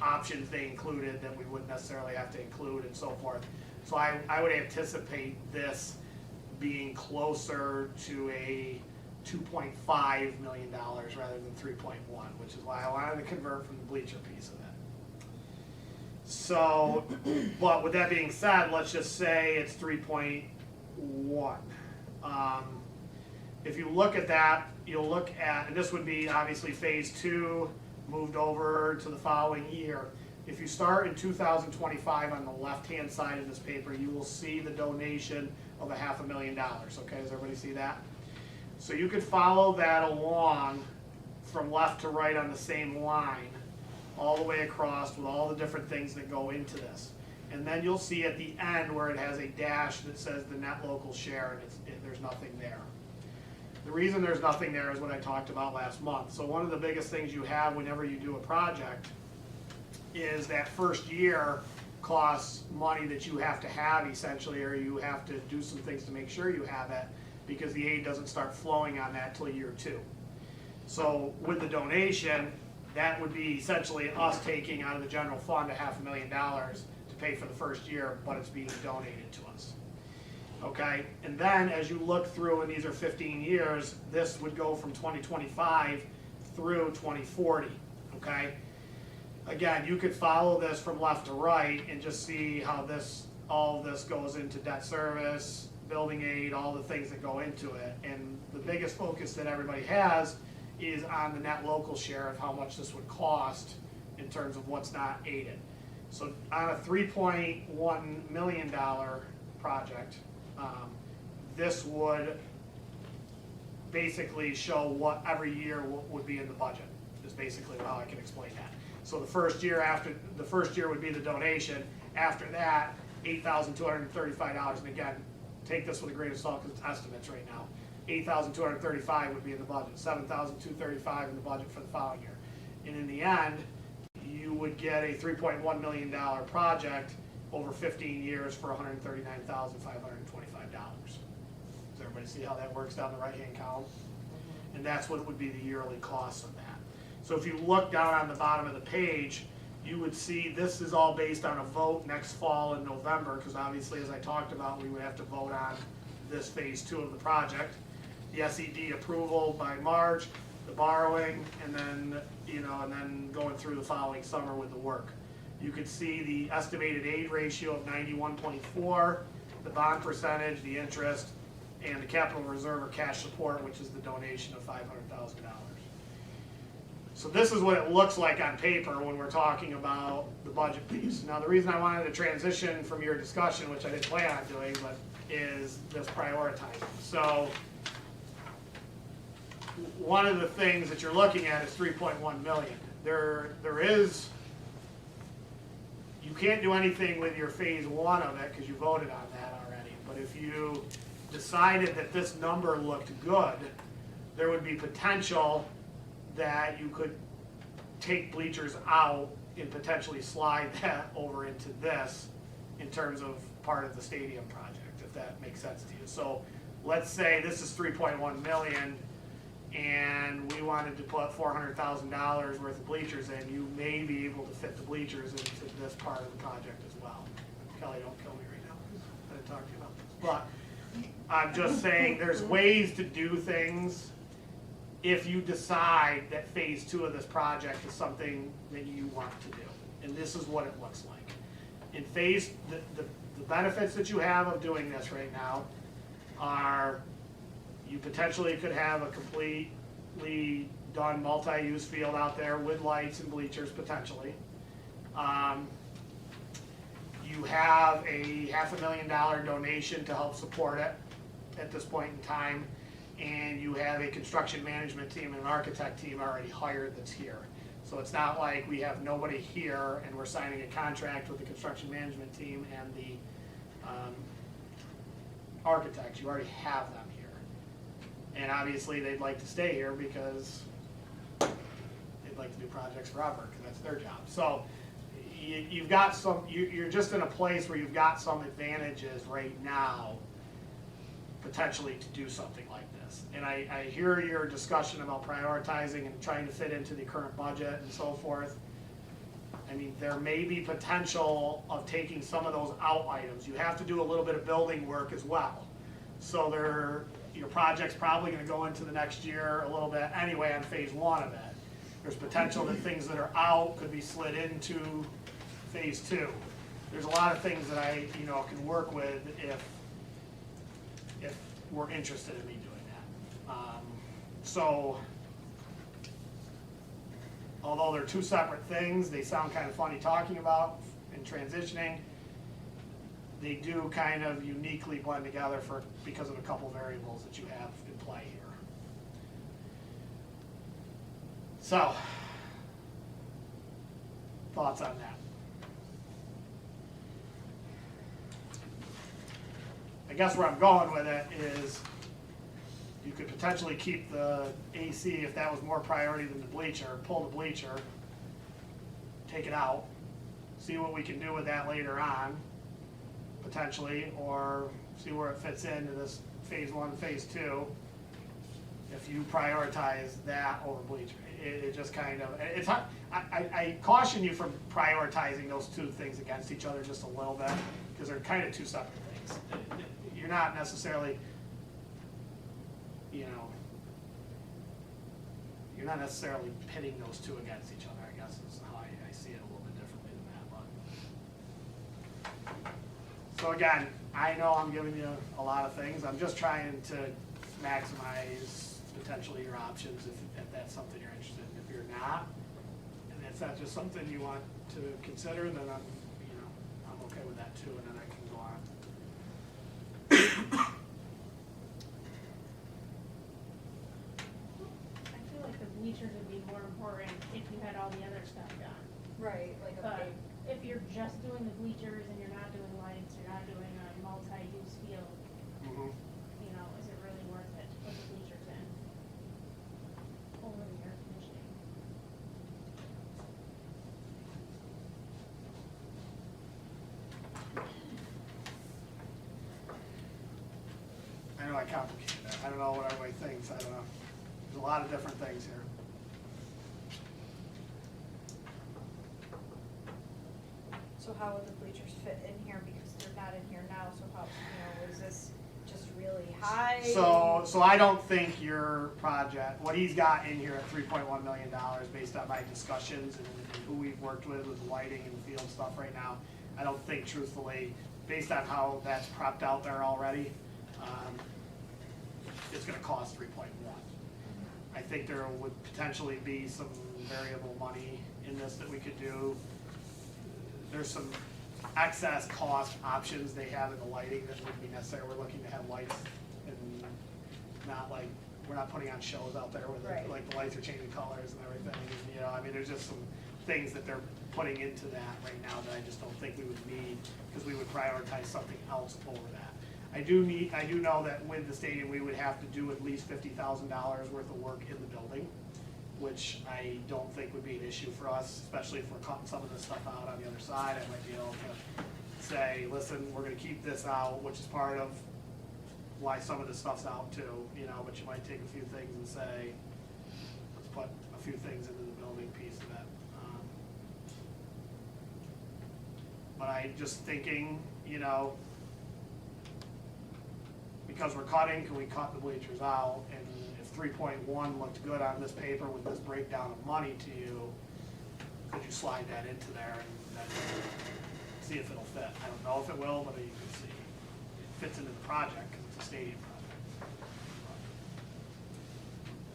options they included that we wouldn't necessarily have to include and so forth. So I would anticipate this being closer to a $2.5 million rather than 3.1, which is why I wanted to convert from the bleacher piece of it. So, but with that being said, let's just say it's 3.1. If you look at that, you'll look at, and this would be obviously phase 2, moved over to the following year. If you start in 2025 on the left-hand side of this paper, you will see the donation of $500,000. Okay, does everybody see that? So you could follow that along from left to right on the same line, all the way across with all the different things that go into this. And then you'll see at the end where it has a dash that says the net local share, and there's nothing there. The reason there's nothing there is what I talked about last month. So one of the biggest things you have whenever you do a project is that first year costs money that you have to have essentially, or you have to do some things to make sure you have it, because the aid doesn't start flowing on that till year 2. So with the donation, that would be essentially us taking out of the general fund $500,000 to pay for the first year, but it's being donated to us. Okay, and then as you look through, and these are 15 years, this would go from 2025 through 2040, okay? Again, you could follow this from left to right and just see how all of this goes into debt service, building aid, all the things that go into it. And the biggest focus that everybody has is on the net local share of how much this would cost in terms of what's not aided. So on a $3.1 million project, this would basically show what every year would be in the budget, is basically how I can explain that. So the first year would be the donation. After that, $8,235, and again, take this with a grain of salt because it's estimates right now. 8,235 would be in the budget, 7,235 in the budget for the following year. And in the end, you would get a $3.1 million project over 15 years for $139,525. Does everybody see how that works down the right-hand column? And that's what would be the yearly cost of that. So if you look down on the bottom of the page, you would see this is all based on a vote next fall in November, because obviously, as I talked about, we would have to vote on this phase 2 of the project. The SED approval by March, the borrowing, and then, and then going through the following summer with the work. You could see the estimated aid ratio of 91.4, the bond percentage, the interest, and the capital reserve or cash support, which is the donation of $500,000. So this is what it looks like on paper when we're talking about the budget piece. Now, the reason I wanted to transition from your discussion, which I didn't plan on doing, but is this prioritizing. So one of the things that you're looking at is 3.1 million. There is, you can't do anything with your phase 1 of it because you voted on that already. But if you decided that this number looked good, there would be potential that you could take bleachers out and potentially slide that over into this in terms of part of the stadium project, if that makes sense to you. So let's say this is 3.1 million and we wanted to put $400,000 worth of bleachers in, you may be able to fit the bleachers into this part of the project as well. Kelly, don't kill me right now, I didn't talk to you about this. But I'm just saying there's ways to do things if you decide that phase 2 of this project is something that you want to do. And this is what it looks like. In phase, the benefits that you have of doing this right now are you potentially could have a completely done multi-use field out there with lights and bleachers potentially. You have a $500,000 donation to help support it at this point in time, and you have a construction management team and an architect team already hired that's here. So it's not like we have nobody here and we're signing a contract with the construction management team and the architects. You already have them here. And obviously they'd like to stay here because they'd like to do projects forever because that's their job. So you've got some, you're just in a place where you've got some advantages right now potentially to do something like this. And I hear your discussion about prioritizing and trying to fit into the current budget and so forth. I mean, there may be potential of taking some of those out items. You have to do a little bit of building work as well. So your project's probably gonna go into the next year a little bit anyway on phase 1 of it. There's potential that things that are out could be slid into phase 2. There's a lot of things that I can work with if we're interested in me doing that. So although they're two separate things, they sound kind of funny talking about and transitioning. They do kind of uniquely blend together because of a couple variables that you have in play here. So, thoughts on that? I guess where I'm going with it is you could potentially keep the AC if that was more priority than the bleacher, pull the bleacher, take it out, see what we can do with that later on, potentially, or see where it fits into this phase 1, phase 2, if you prioritize that over bleacher. It just kind of, it's hard. I caution you from prioritizing those two things against each other just a little bit, because they're kind of two separate things. You're not necessarily, you're not necessarily pitting those two against each other, I guess is how I see it a little bit differently than that. But so again, I know I'm giving you a lot of things. I'm just trying to maximize potentially your options if that's something you're interested in. If you're not, and it's not just something you want to consider, then I'm okay with that too, and then I can go on. I feel like the bleachers would be more important if you had all the other stuff done. Right, like But if you're just doing the bleachers and you're not doing lights, you're not doing a multi-use field, Mhm. you know, is it really worth it to put the bleachers in over the air conditioning? I know I complicated that. I don't know what everybody thinks. I don't know. There's a lot of different things here. So how would the bleachers fit in here, because they're not in here now, so how, is this just really high? So I don't think your project, what he's got in here at $3.1 million, based on my discussions and who we've worked with the lighting and field stuff right now, I don't think truthfully, based on how that's propped out there already, it's gonna cost 3.1. I think there would potentially be some variable money in this that we could do. There's some excess cost options they have in the lighting that wouldn't be necessary. We're looking to have lights and not like, we're not putting on shows out there with Right. like the lights are changing colors and everything. I mean, there's just some things that they're putting into that right now that I just don't think we would need, because we would prioritize something else over that. I do know that with the stadium, we would have to do at least $50,000 worth of work in the building, which I don't think would be an issue for us, especially if we're cutting some of this stuff out on the other side. I might be able to say, listen, we're gonna keep this out, which is part of why some of this stuff's out too, but you might take a few things and say, let's put a few things into the building piece of it. But I just thinking, because we're cutting, can we cut the bleachers out? And if 3.1 looked good on this paper with this breakdown of money to you, could you slide that into there and then see if it'll fit? I don't know if it will, but you can see it fits into the project because it's a stadium project.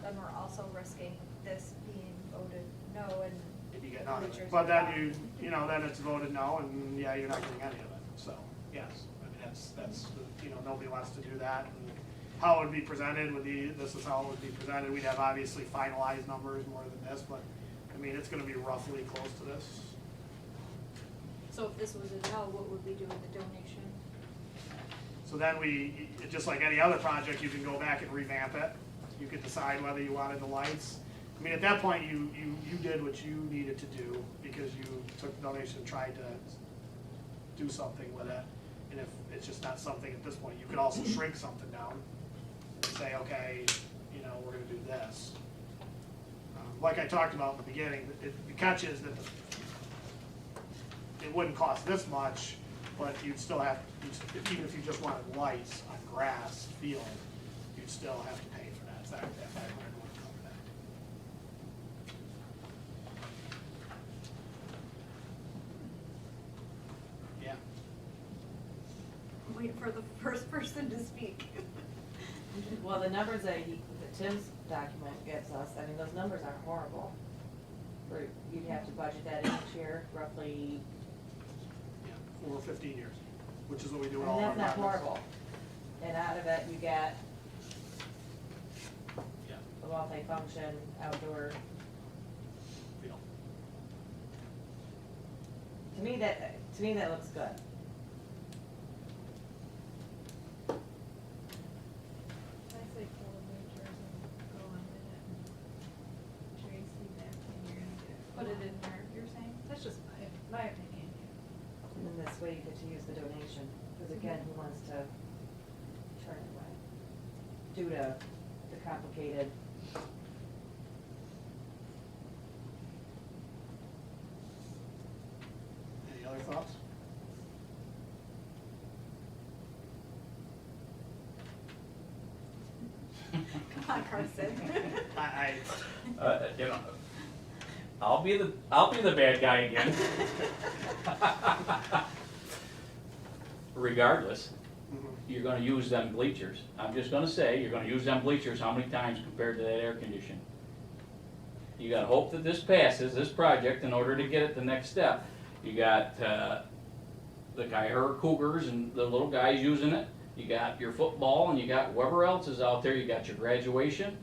Then we're also risking this being voted no and If you get none of it. bleachers. But then then it's voted no, and yeah, you're not getting any of it. So, yes, I mean, that's nobody wants to do that. And how it would be presented this is how it would be presented. We'd have obviously finalized numbers more than this, but I mean, it's gonna be roughly close to this. So if this was a no, what would we do with the donation? So then just like any other project, you can go back and revamp it. You could decide whether you wanted the lights. I mean, at that point, you did what you needed to do because you took the donation and tried to do something with it. And if it's just not something at this point, you could also shrink something down and say, okay, we're gonna do this. Like I talked about in the beginning, the catch is that it wouldn't cost this much, but you'd still have, even if you just wanted lights on grass field, you'd still have to pay for that. It's not that 500 wouldn't cover that. Yeah. Wait for the first person to speak. Well, the numbers that Tim's document gives us, I mean, those numbers aren't horrible. You'd have to budget that each year, roughly, Yeah, for 15 years, which is what we do and in all our that's not projects. horrible. And out of it, you get Yeah, the multi-function, outdoor. field. To me, that looks good. I say pull the bleachers and go on with it. Tracy, that thing you're gonna do. Put it in there, you're saying? That's just my opinion. And then this way you get to use the donation, because again, he wants to turn it away due to the complicated. Any other thoughts? Come on, Carson. I'll be the bad guy again. Regardless, you're gonna use them bleachers. I'm just gonna say, you're gonna use them bleachers how many times compared to that air condition? You gotta hope that this passes, this project, in order to get it the next step. You got, the Cougars Cougars and the little guys using it. You got your football and you got whoever else is out there. You got your graduation,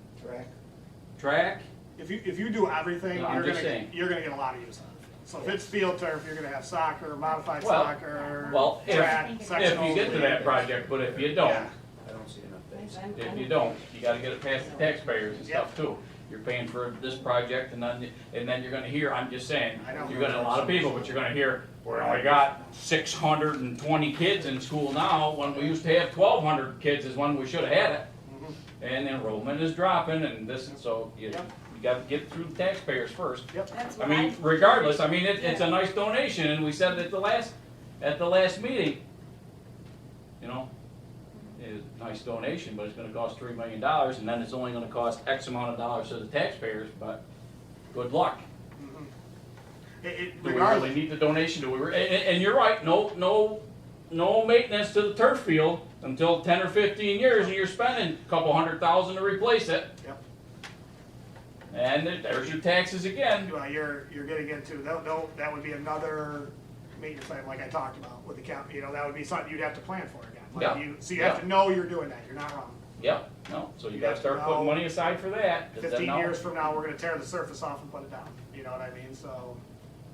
track. If you do everything, No, I'm just saying. you're gonna get a lot of use out of it. So if it's field turf, you're gonna have soccer, modified Well, soccer, well, track, if sectional. you get to that project, but if you don't, Yeah. If you don't, you gotta get it past the taxpayers and stuff too. You're paying for this project and then you're gonna hear, I'm just saying, I know. you're gonna, a lot of people, but you're gonna hear, we only got 620 kids in school now, when we used to have 1,200 kids is when we should have had it. Mhm. And enrollment is dropping and this, so you gotta get through the taxpayers first. Yep. That's I what mean, regardless, I mean, it's a nice donation, and we said at the last meeting, you know, it's a nice donation, but it's gonna cost $3 million, and then it's only gonna cost X amount of dollars to the taxpayers, but good luck. Mhm. Do we Regardless, really need the donation? Do we, and you're right, no maintenance to the turf field until 10 or 15 years, and you're spending a couple $100,000 to replace it. Yep. And there's your taxes again. well, you're getting into, that would be another maintenance item like I talked about with the county, you know, that would be something you'd have to plan for again. Like Yeah. So you have to know you're doing that, you're not wrong. Yep, no, so you You gotta have to start putting know money aside for that. 'cause then 15 now- years from now, we're gonna tear the surface off and put it down, you know what I mean, so.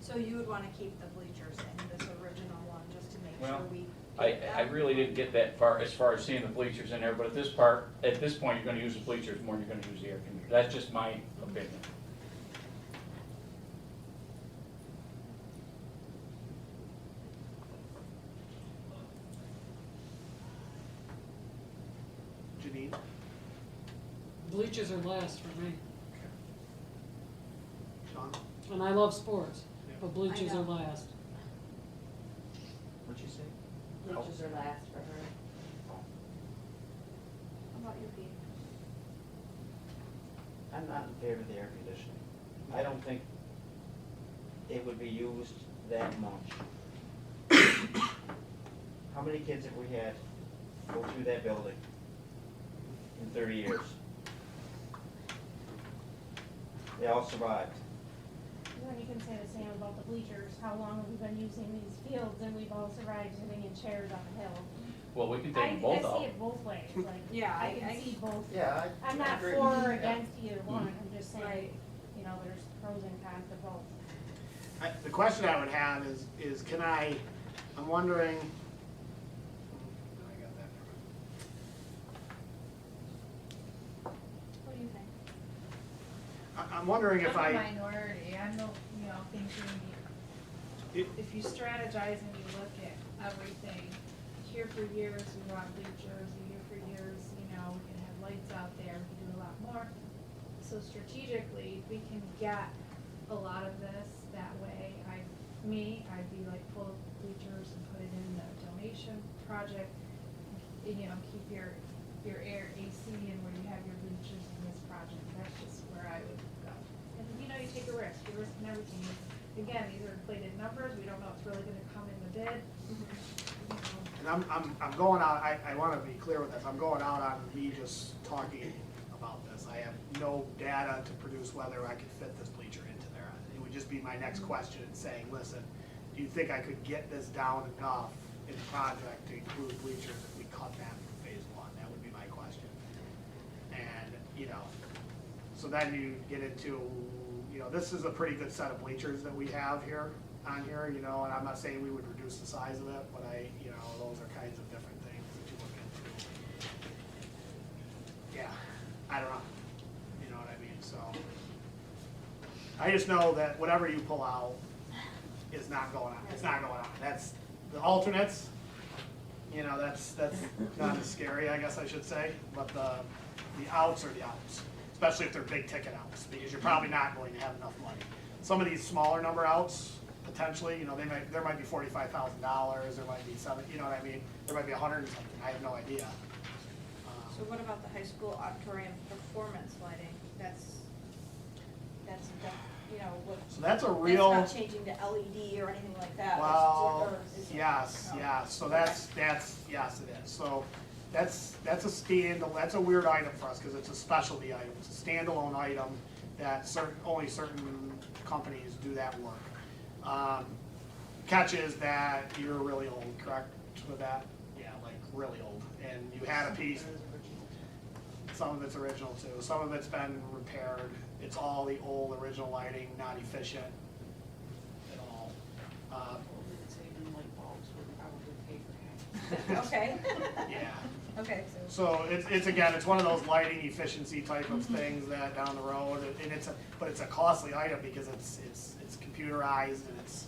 So you would wanna keep the bleachers in this original one, just to make Well, sure we. I keep them? really didn't get that far, as far as seeing the bleachers in there, but at this point, you're gonna use the bleachers more than you're gonna use the air conditioner. That's just my opinion. Janine? Bleachers are last for me, Sean? and I love sports, Yeah. but bleachers I are know. last. What'd you say? Bleachers are last for her. How about you, Pete? I'm not in favor of the air conditioning. I don't think it would be used that much. How many kids have we had go through that building in 30 years? They all survived. Then you can say the same about the bleachers, how long have we been using these fields and we've all survived sitting in chairs on the hill. Well, we can I take them both see out. it both ways, like, Yeah, I I- can see both. Yeah, I'm not agree. for or Yeah. against either one, I'm just saying, Right. you know, there's pros and cons to both. The question I would have is can I'm wondering. I got that. What do you think? I'm wondering if I'm a I, minority, I'm no, thinking, if you strategize and you look at everything, here for years, we want bleachers, here for years, we can have lights out there, we can do a lot more. So strategically, we can get a lot of this that way. I'd be like, pull bleachers and put it in the donation project, and, keep your air AC and where you have your bleachers in this project. That's just where I would go. And, you take a risk, you're risking everything. Again, these are inflated numbers, we don't know what's really gonna come in the bid. and I'm going out, I wanna be clear with this, I'm going out on me just talking about this. I have no data to produce whether I could fit this bleacher into there. It would just be my next question and saying, listen, do you think I could get this down enough in the project to include bleachers if we cut that from phase one? That would be my question. And, so then you get into, this is a pretty good set of bleachers that we have here, on here, and I'm not saying we would reduce the size of it, but those are kinds of different things that you look into. Yeah, I don't know, you know what I mean, so. I just know that whatever you pull out is not going on, it's not going on. That's, the alternates, that's not as scary, I guess I should say, but the outs are the outs. Especially if they're big ticket outs, because you're probably not going to have enough money. Some of these smaller number outs, potentially, there might be $45,000, there might be seven, you know what I mean? There might be 100 and something, I have no idea. So what about the high school auditorium performance lighting? That's, what. So that's a real. That's not changing to LED or anything like that. Well, or is it? yes, No. yes, so that's, yes, it is. So that's a weird item for us, because it's a specialty item, it's a standalone item that only certain companies do that work. Catch is that you're really old, correct, with that? Yeah, like really old, and you had a piece, some of it's original too, some of it's been repaired, it's all the old original lighting, not efficient at all. Saving light bulbs would probably pay for half. Okay. Yeah, Okay, So it's again, it's one of those lighting efficiency type of things that down the road, and but it's a costly item because it's computerized and it's.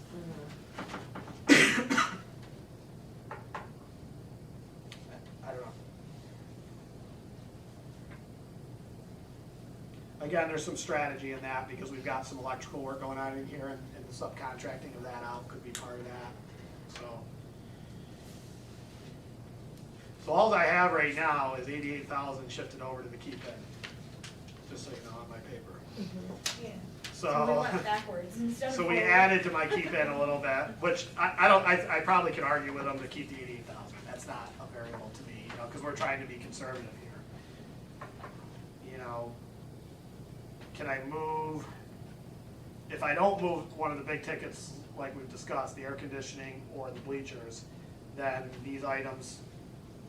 I don't know. Again, there's some strategy in that because we've got some electrical work going on in here, and the subcontracting of that out could be part of that, so. So all I have right now is 88,000 shifted over to the keep in, just so you know, on my paper. Yeah. so we went backwards instead of So we forward. added to my keep in a little bit, which I probably could argue with them to keep the 88,000. That's not a variable to me, because we're trying to be conservative here. Can I move, if I don't move one of the big tickets like we've discussed, the air conditioning or the bleachers, then these items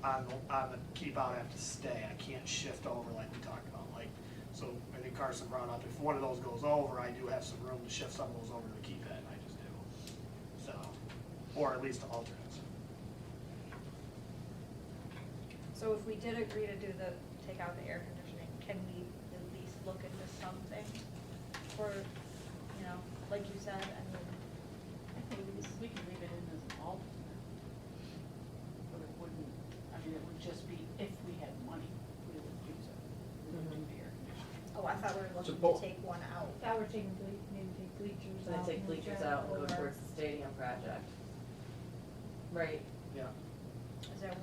on the keep out have to stay. I can't shift over like we talked about. So I think Carson brought up, if one of those goes over, I do have some room to shift some of those over to the keep in. I just do. So, or at least to alternates. So if we did agree to take out the air conditioning, can we at least look into something for, like you said, I mean. I think we can leave it in as an alternate. But it wouldn't, it would just be if we had money, we would use it. We would do the air conditioning. Oh, I thought we were looking So- to take one out. Thought we're taking maybe take bleachers And then out. take move bleachers that out and go over. towards the stadium project. Right. Yeah. Is that,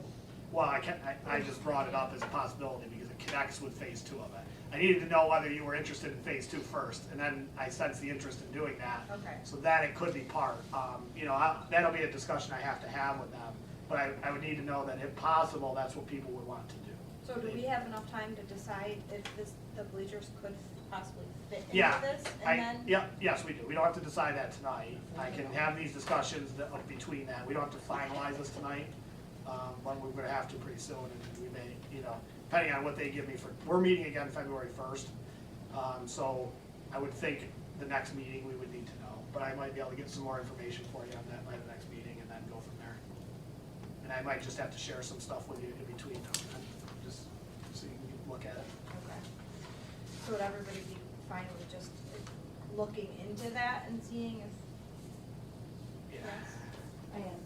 Well, I just brought it up as a possibility because it connects with phase 2 of it. I needed to know whether you were interested in phase 2 first, and then I sensed the interest in doing that. okay. So that it could be part. That'll be a discussion I have to have with them. But I would need to know that if possible, that's what people would want to do. So do we have enough time to decide if the bleachers could possibly fit into Yeah, this? And then, yes, we do. We don't have to decide that tonight. I can have these discussions between that. We don't have to finalize this tonight, but we're gonna have to pretty soon, and we may, depending on what they give me we're meeting again February 1st. So I would think the next meeting we would need to know, but I might be able to get some more information for you on that by the next meeting and then go from there. And I might just have to share some stuff with you in between now and then, just so you can look at it. okay. So would everybody be fine with just looking into that and seeing if, Yeah. yes, I am.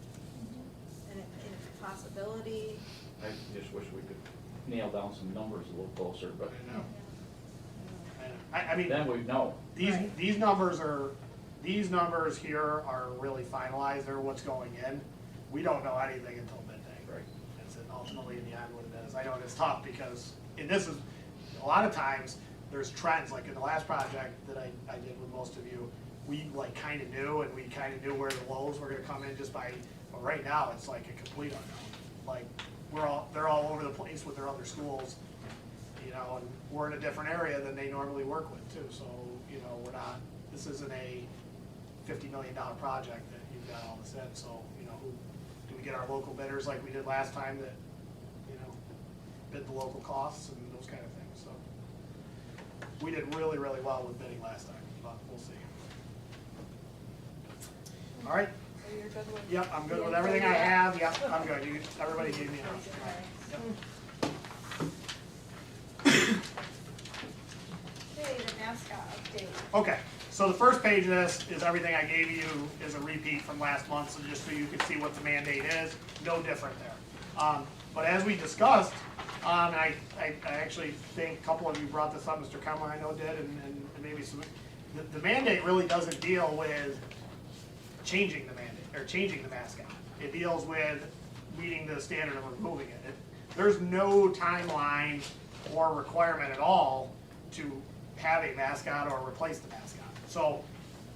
and if it's a possibility? I just wish we could nail down some numbers a little closer, but I know. I mean, then we'd know. these numbers here are really finalized. They're what's going in. We don't know anything until midday. Right. That's ultimately in the end what it is. I know it's tough because, and this is, a lot of times, there's trends, like in the last project that I did with most of you, we kind of knew, and we kind of knew where the lows were gonna come in just by, but right now, it's like a complete unknown. They're all over the place with their other schools, and we're in a different area than they normally work with too, so, we're not, this isn't a $50 million project that you've got all this in, so, do we get our local bidders like we did last time that, bid the local costs and those kind of things, so. We did really, really well with bidding last time, but we'll see. All right, So you're good with? yep, I'm good the with info everything you I got? have, yep, I'm good, everybody gave me enough. Yep. Okay, the mascot update. Okay, so the first page of this is everything I gave you is a repeat from last month, so just so you can see what the mandate is, no different there. But as we discussed, I actually think a couple of you brought this up, Mr. Kemmer I know did, and maybe some, the mandate really doesn't deal with changing the mandate, or changing the mascot. It deals with meeting the standard of removing it. There's no timeline or requirement at all to have a mascot or replace the mascot. So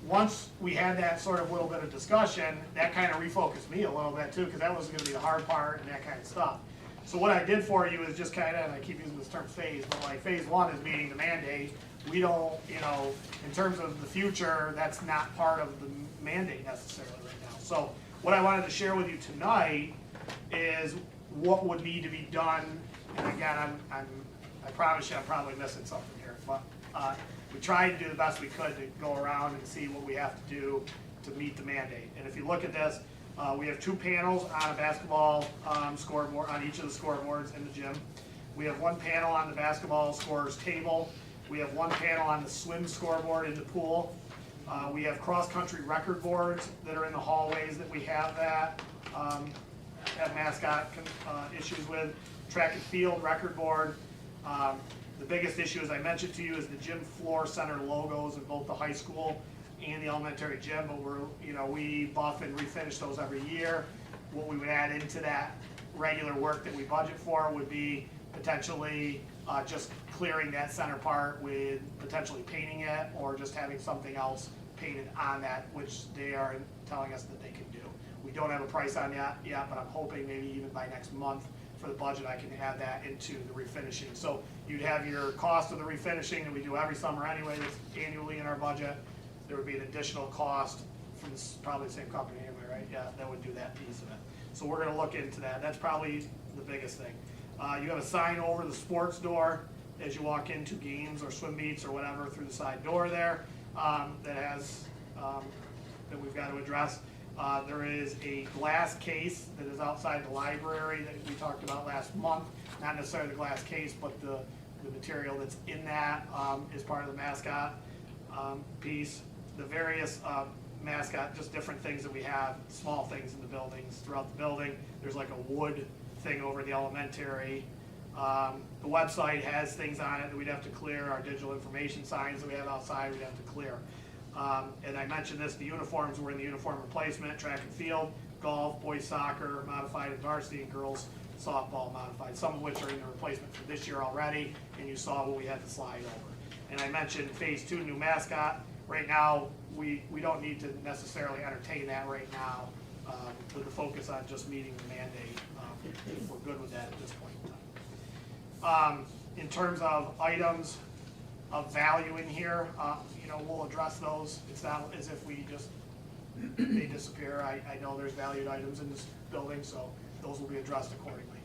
once we had that sort of little bit of discussion, that kind of refocused me a little bit too, because that was gonna be the hard part and that kind of stuff. So what I did for you is just kind of, and I keep using this term phase, but phase 1 is meeting the mandate. We don't, in terms of the future, that's not part of the mandate necessarily right now. So what I wanted to share with you tonight is what would need to be done. And again, I promise you I'm probably missing something here, but we tried to do the best we could to go around and see what we have to do to meet the mandate. And if you look at this, We have 2 panels on a basketball scoreboard, on each of the scoreboards in the gym. We have 1 panel on the basketball scorer's table. We have 1 panel on the swim scoreboard in the pool. We have cross-country record boards that are in the hallways that we have Mascot issues with. Track and field record board. The biggest issue, as I mentioned to you, is the gym floor center logos in both the high school and the elementary gym, but we buff and refinish those every year. What we would add into that regular work that we budget for would be potentially just clearing that center part with potentially painting it, or just having something else painted on that, which they are telling us that they can do. We don't have a price on that yet, but I'm hoping maybe even by next month for the budget I can add that into the refinishing. So you'd have your cost of the refinishing that we do every summer anyway, that's annually in our budget. There would be an additional cost from probably the same company anyway, right? Yeah, that would do that piece of it. So we're gonna look into that. That's probably the biggest thing. You have a sign over the sports door as you walk into games or swim meets or whatever through the side door there, that has, that we've got to address. There is a glass case that is outside the library that we talked about last month. Not necessarily the glass case, but the material that's in that is part of the Mascot piece. The various Mascot, just different things that we have, small things in the buildings, throughout the building. There's like a wood thing over the elementary. The website has things on it that we'd have to clear. Our digital information signs that we have outside, we'd have to clear. And I mentioned this, the uniforms were in the uniform replacement, track and field, golf, boys soccer, modified and varsity, and girls softball modified, some of which are in the replacement for this year already, and you saw what we had to slide over. And I mentioned phase 2, new Mascot. Right now, we don't need to necessarily entertain that right now, with the focus on just meeting the mandate. If we're good with that at this point in time. In terms of items of value in here, we'll address those. It's not as if we just, they disappear. I know there's valued items in this building, so those will be addressed accordingly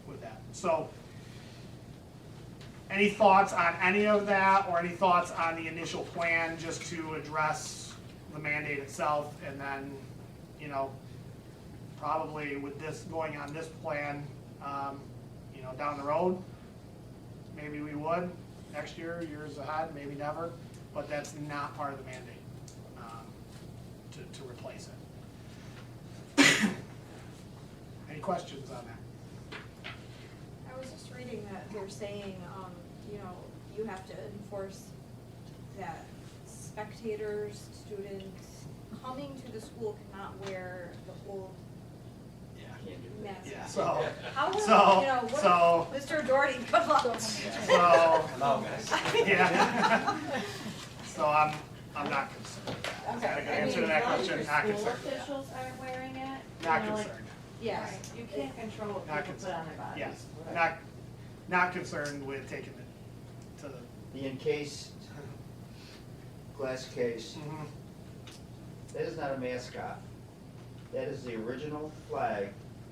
with that. So, any thoughts on any of that, or any thoughts on the initial plan, just to address the mandate itself? And then, probably with this going on this plan, down the road, maybe we would next year, years ahead, maybe never, but that's not part of the mandate to replace it. Any questions on that? I was just reading that they're saying, you have to enforce that spectators, students coming to the school cannot wear the old mask. Yeah, so, How will, so, Mr. Doherty, good luck. so, yeah. So I'm not concerned. Is that a good answer to that question? Not School concerned. officials aren't wearing it. Not you know, like, concerned. Yes. You can't control what Not people put on their bodies. Yes, Whatever. not concerned with taking it to the. The encased glass case, that is not a mascot. That is the original flag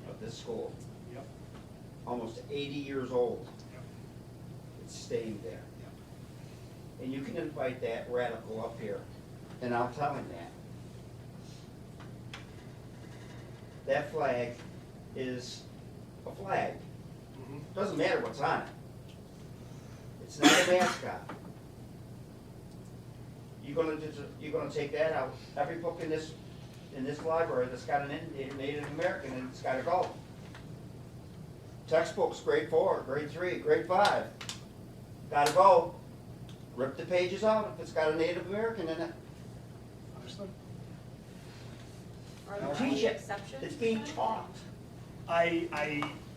of this school. Yep. Almost 80 years old. Yep. It's staying there. And you can invite that radical up here, and I'll tell him that. That flag is a flag. Doesn't matter what's on it. It's not a mascot. You're gonna take that out. Every book in this library that's got an Native American, and it's gotta go. Textbooks, grade 4, grade 3, grade 5, gotta go. Rip the pages out if it's got a Native American in it. Understood. Are there Teach any it. exceptions? It's being taught. I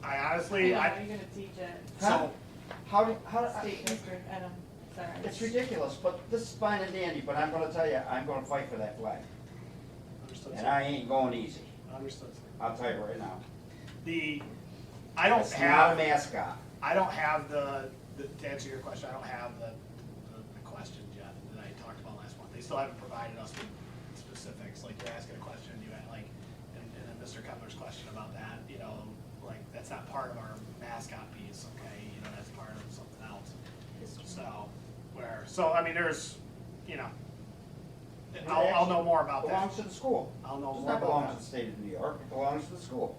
honestly, You're gonna teach it. Huh? so, State history, Adam, sorry. It's ridiculous, but this is fine and dandy, but I'm gonna tell you, I'm gonna fight for that flag. understood. And I ain't going easy. Understood. I'll tell you right now. I don't It's not a have, mascot. I don't have to answer your question, I don't have the questions yet that I talked about last month. They still haven't provided us with specifics, like you're asking a question, and then Mr. Kepler's question about that, like, that's not part of our mascot piece, okay? That's part of something else. So, I mean, there's, I'll know more about that. Belongs to the school. I'll know Does more not about belong that. to the state of New York, it belongs to the school.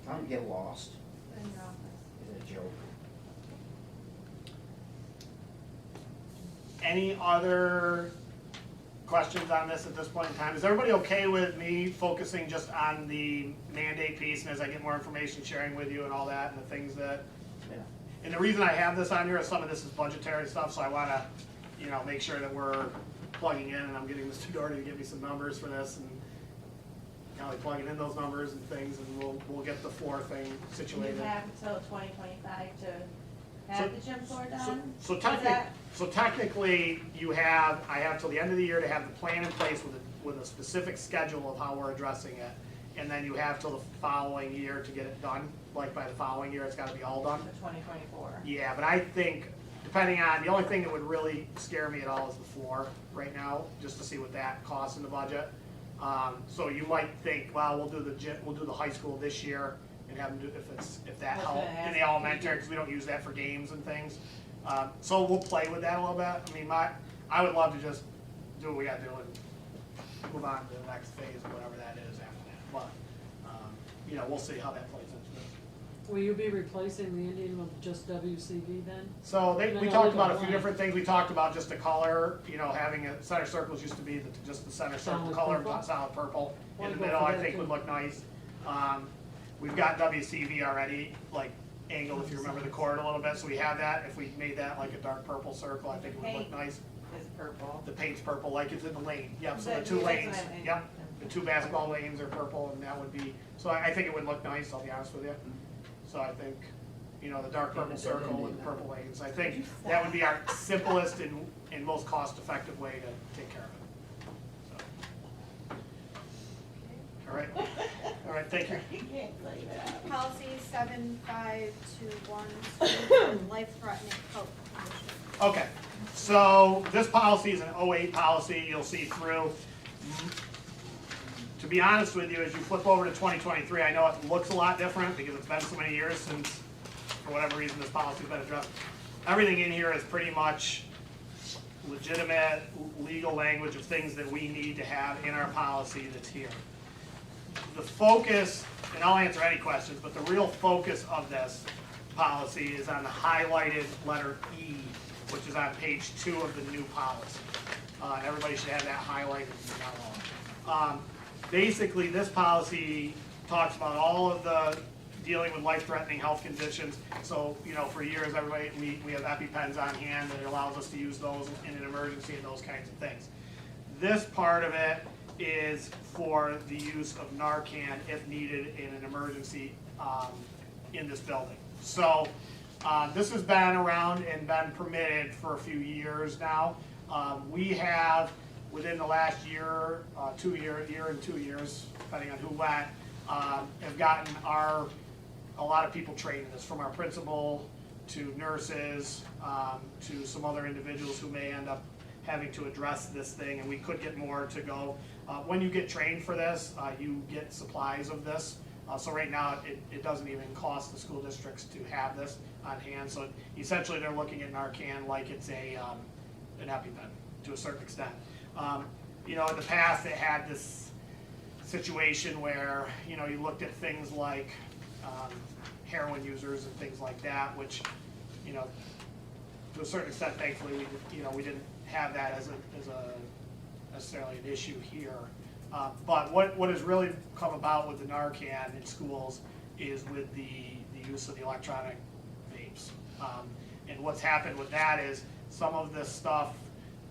Don't get lost, In your office. it's a joke. Any other questions on this at this point in time? Is everybody okay with me focusing just on the mandate piece, and as I get more information, sharing with you and all that, and the things that, Yeah. and the reason I have this on here is some of this is budgetary stuff, so I wanna, make sure that we're plugging in, and I'm getting Mr. Doherty to give me some numbers for this, and plugging in those numbers and things, and we'll get the floor thing You situated. have until 2025 to have the gym floor done? So Is that- technically, I have till the end of the year to have the plan in place with a specific schedule of how we're addressing it. And then you have till the following year to get it done, like by the following year, it's gotta be all done. For 2024. Yeah, but I think, depending on, the only thing that would really scare me at all is the floor right now, just to see what that costs in the budget. So you might think, well, we'll do the high school this year and have them do, if that I was helps, gonna ask in the if you elementary, could- because we don't use that for games and things. So we'll play with that a little bit. I mean, I would love to just do what we gotta do and move on to the next phase or whatever that is after that. But, we'll see how that plays into it. Will you be replacing the Indian with just WCV then? So No, we no, talked leave it about a few blank. different things. We talked about just the color, having a center circles used to be just the center circle Solid color, purple? solid purple. In Wanna the go middle, for I that think too. would look nice. We've got WCV already, like angled, if you remember the cord a little bit, so we have that. If we made that like a dark purple circle, I think it would look Paint. nice. Is purple. The paint's purple, like it's in the lane. Yep, so the That's two what lanes, I mean. yep. The two basketball lanes are purple, and that would be, so I think it would look nice, I'll be honest with you. So I think, the dark purple circle with the purple lanes, I think that would be our simplest and most cost-effective way to take care of it. So. All right, thank you. You can't say that. Policy 7521, life-threatening health condition. Okay, so this policy is an 08 policy, you'll see through. To be honest with you, as you flip over to 2023, I know it looks a lot different because it's been so many years since, for whatever reason, this policy's been addressed. Everything in here is pretty much legitimate legal language of things that we need to have in our policy that's here. The focus, and I'll answer any questions, but the real focus of this policy is on the highlighted letter E, which is on page 2 of the new policy. And everybody should have that highlighted in yellow. Basically, this policy talks about all of the dealing with life-threatening health conditions. So, for years, everybody, we have EpiPens on hand, and it allows us to use those in an emergency and those kinds of things. This part of it is for the use of Narcan if needed in an emergency in this building. So, this has been around and been permitted for a few years now. We have, within the last year and 2 years, depending on who went, have gotten a lot of people trained in this, from our principal to nurses, to some other individuals who may end up having to address this thing, and we could get more to go. When you get trained for this, you get supplies of this. So right now, it doesn't even cost the school districts to have this on hand. So essentially, they're looking at Narcan like it's an EpiPen to a certain extent. In the past, it had this situation where, you looked at things like heroin users and things like that, which, to a certain extent, thankfully, we didn't have that as a necessarily an issue here. But what has really come about with the Narcan in schools is with the use of the electronic vapes. And what's happened with that is some of the stuff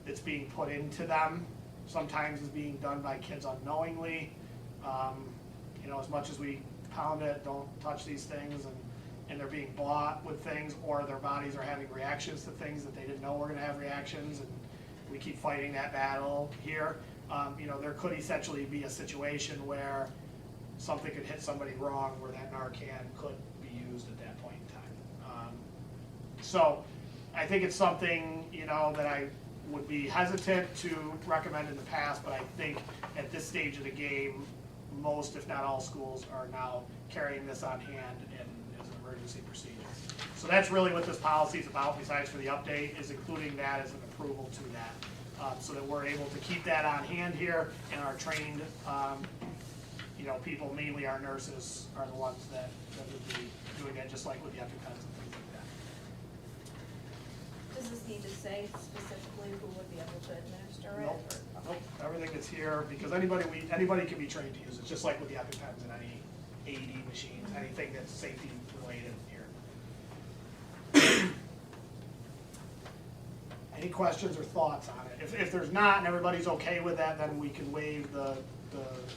that's being put into them sometimes is being done by kids unknowingly. As much as we pound it, don't touch these things, and they're being bought with things, or their bodies are having reactions to things that they didn't know were gonna have reactions, and we keep fighting that battle here. There could essentially be a situation where something could hit somebody wrong where that Narcan could be used at that point in time. So I think it's something, that I would be hesitant to recommend in the past, but I think at this stage of the game, most, if not all schools are now carrying this on hand and as an emergency procedure. So that's really what this policy is about, besides for the update, is including that as an approval to that. so that we're able to keep that on hand here, and our trained, people, mainly our nurses, are the ones that would be doing that, just like with the EpiPens and things like that. Does this need to say specifically who would be able to administer it? Nope. Or- Nope, everything that's here, because anybody can be trained to use it, just like with the EpiPens and any AED machines, anything that's safety related here. Any questions or thoughts on it? If there's not and everybody's okay with that, then we can waive the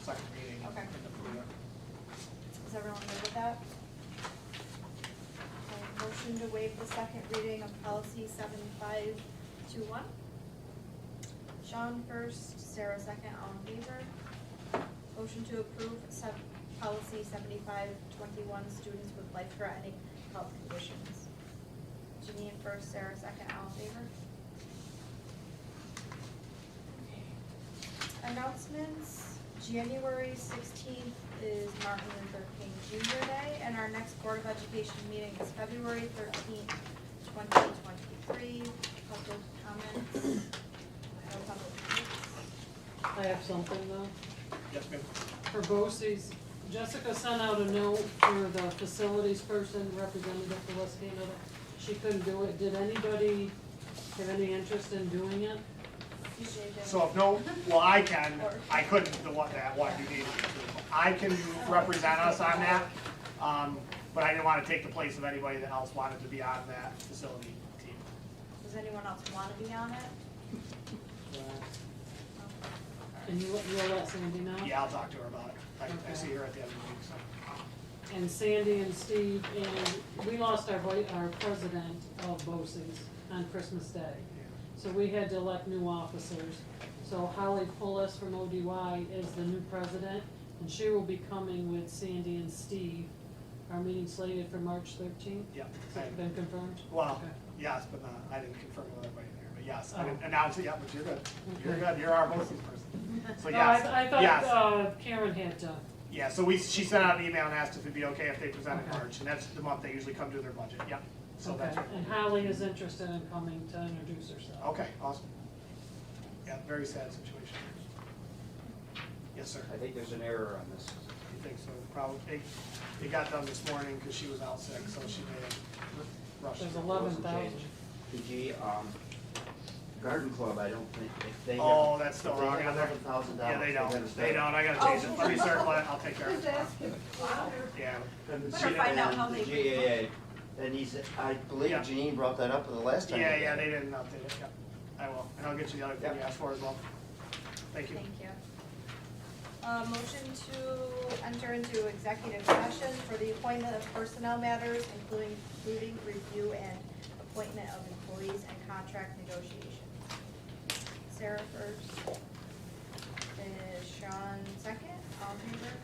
second reading. Okay. and approve it. Is everyone good with that? Motion to waive the second reading of policy 7521. Sean first, Sarah second, all in favor. Motion to approve policy 7521, students with life-threatening health conditions. Janine first, Sarah second, all in favor. Announcements, January 16th is Martin Luther King Jr. Day, and our next Board of Education meeting is February 13th, 2023. Public comments? No public comments? I have something though. Yes, ma'am. For BOCES, Jessica sent out a note for the facilities person, representative for West Canada. She couldn't do it. Did anybody have any interest in doing it? So if no, well, I couldn't, the one you needed to do. I can represent us on that, but I didn't want to take the place of anybody that else wanted to be on that facility team. Does anyone else want to be on it? And you'll let Sandy know? Yeah, I'll talk to her about it. I Okay. see her at the end of the week, so. And Sandy and Steve, and we lost our president of BOCES on Christmas Day. So we had to elect new officers. So Holly Pullis from ODY is the new president, and she will be coming with Sandy and Steve. Our meeting slated for March 13th. Yeah. Has that been confirmed? Well, Okay. yes, but not, I didn't confirm with everybody there, but yes, I Oh. didn't announce it yet, but you're good. You're Okay. good, you're our BOCES person. So No, yes, I thought, yes. Karen had to. Yeah, so she sent out an email and asked if it'd be okay if they present in Okay. March, and that's the month they usually come do their budget, yep. So Okay, that's right. and Holly is interested in coming to introduce herself. Okay, awesome. Yeah, very sad situation. Yes, sir. I think there's an error on this. You think so? Probably. It got done this morning because she was out sick, so she may have rushed. There's it. 11,000. PG, Garden Club, I don't think, if they have. Oh, that's still wrong on there. $11,000. Yeah, they don't. gotta They start. don't. I gotta change it. Let me circle it. I'll take care of it. Yeah. Better find out how The they. GAA, and he said, I believe Yeah. Janine brought that up the last time. Yeah, they didn't update it. Yep. I will. And I'll get you the other thing you Yep. asked for as well. Thank you. Thank you. Motion to enter into executive session for the appointment of personnel matters, including review and appointment of employees and contract negotiations. Sarah first, is Sean second, all in favor?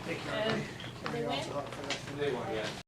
Thank you. And everybody. Everybody else up for this.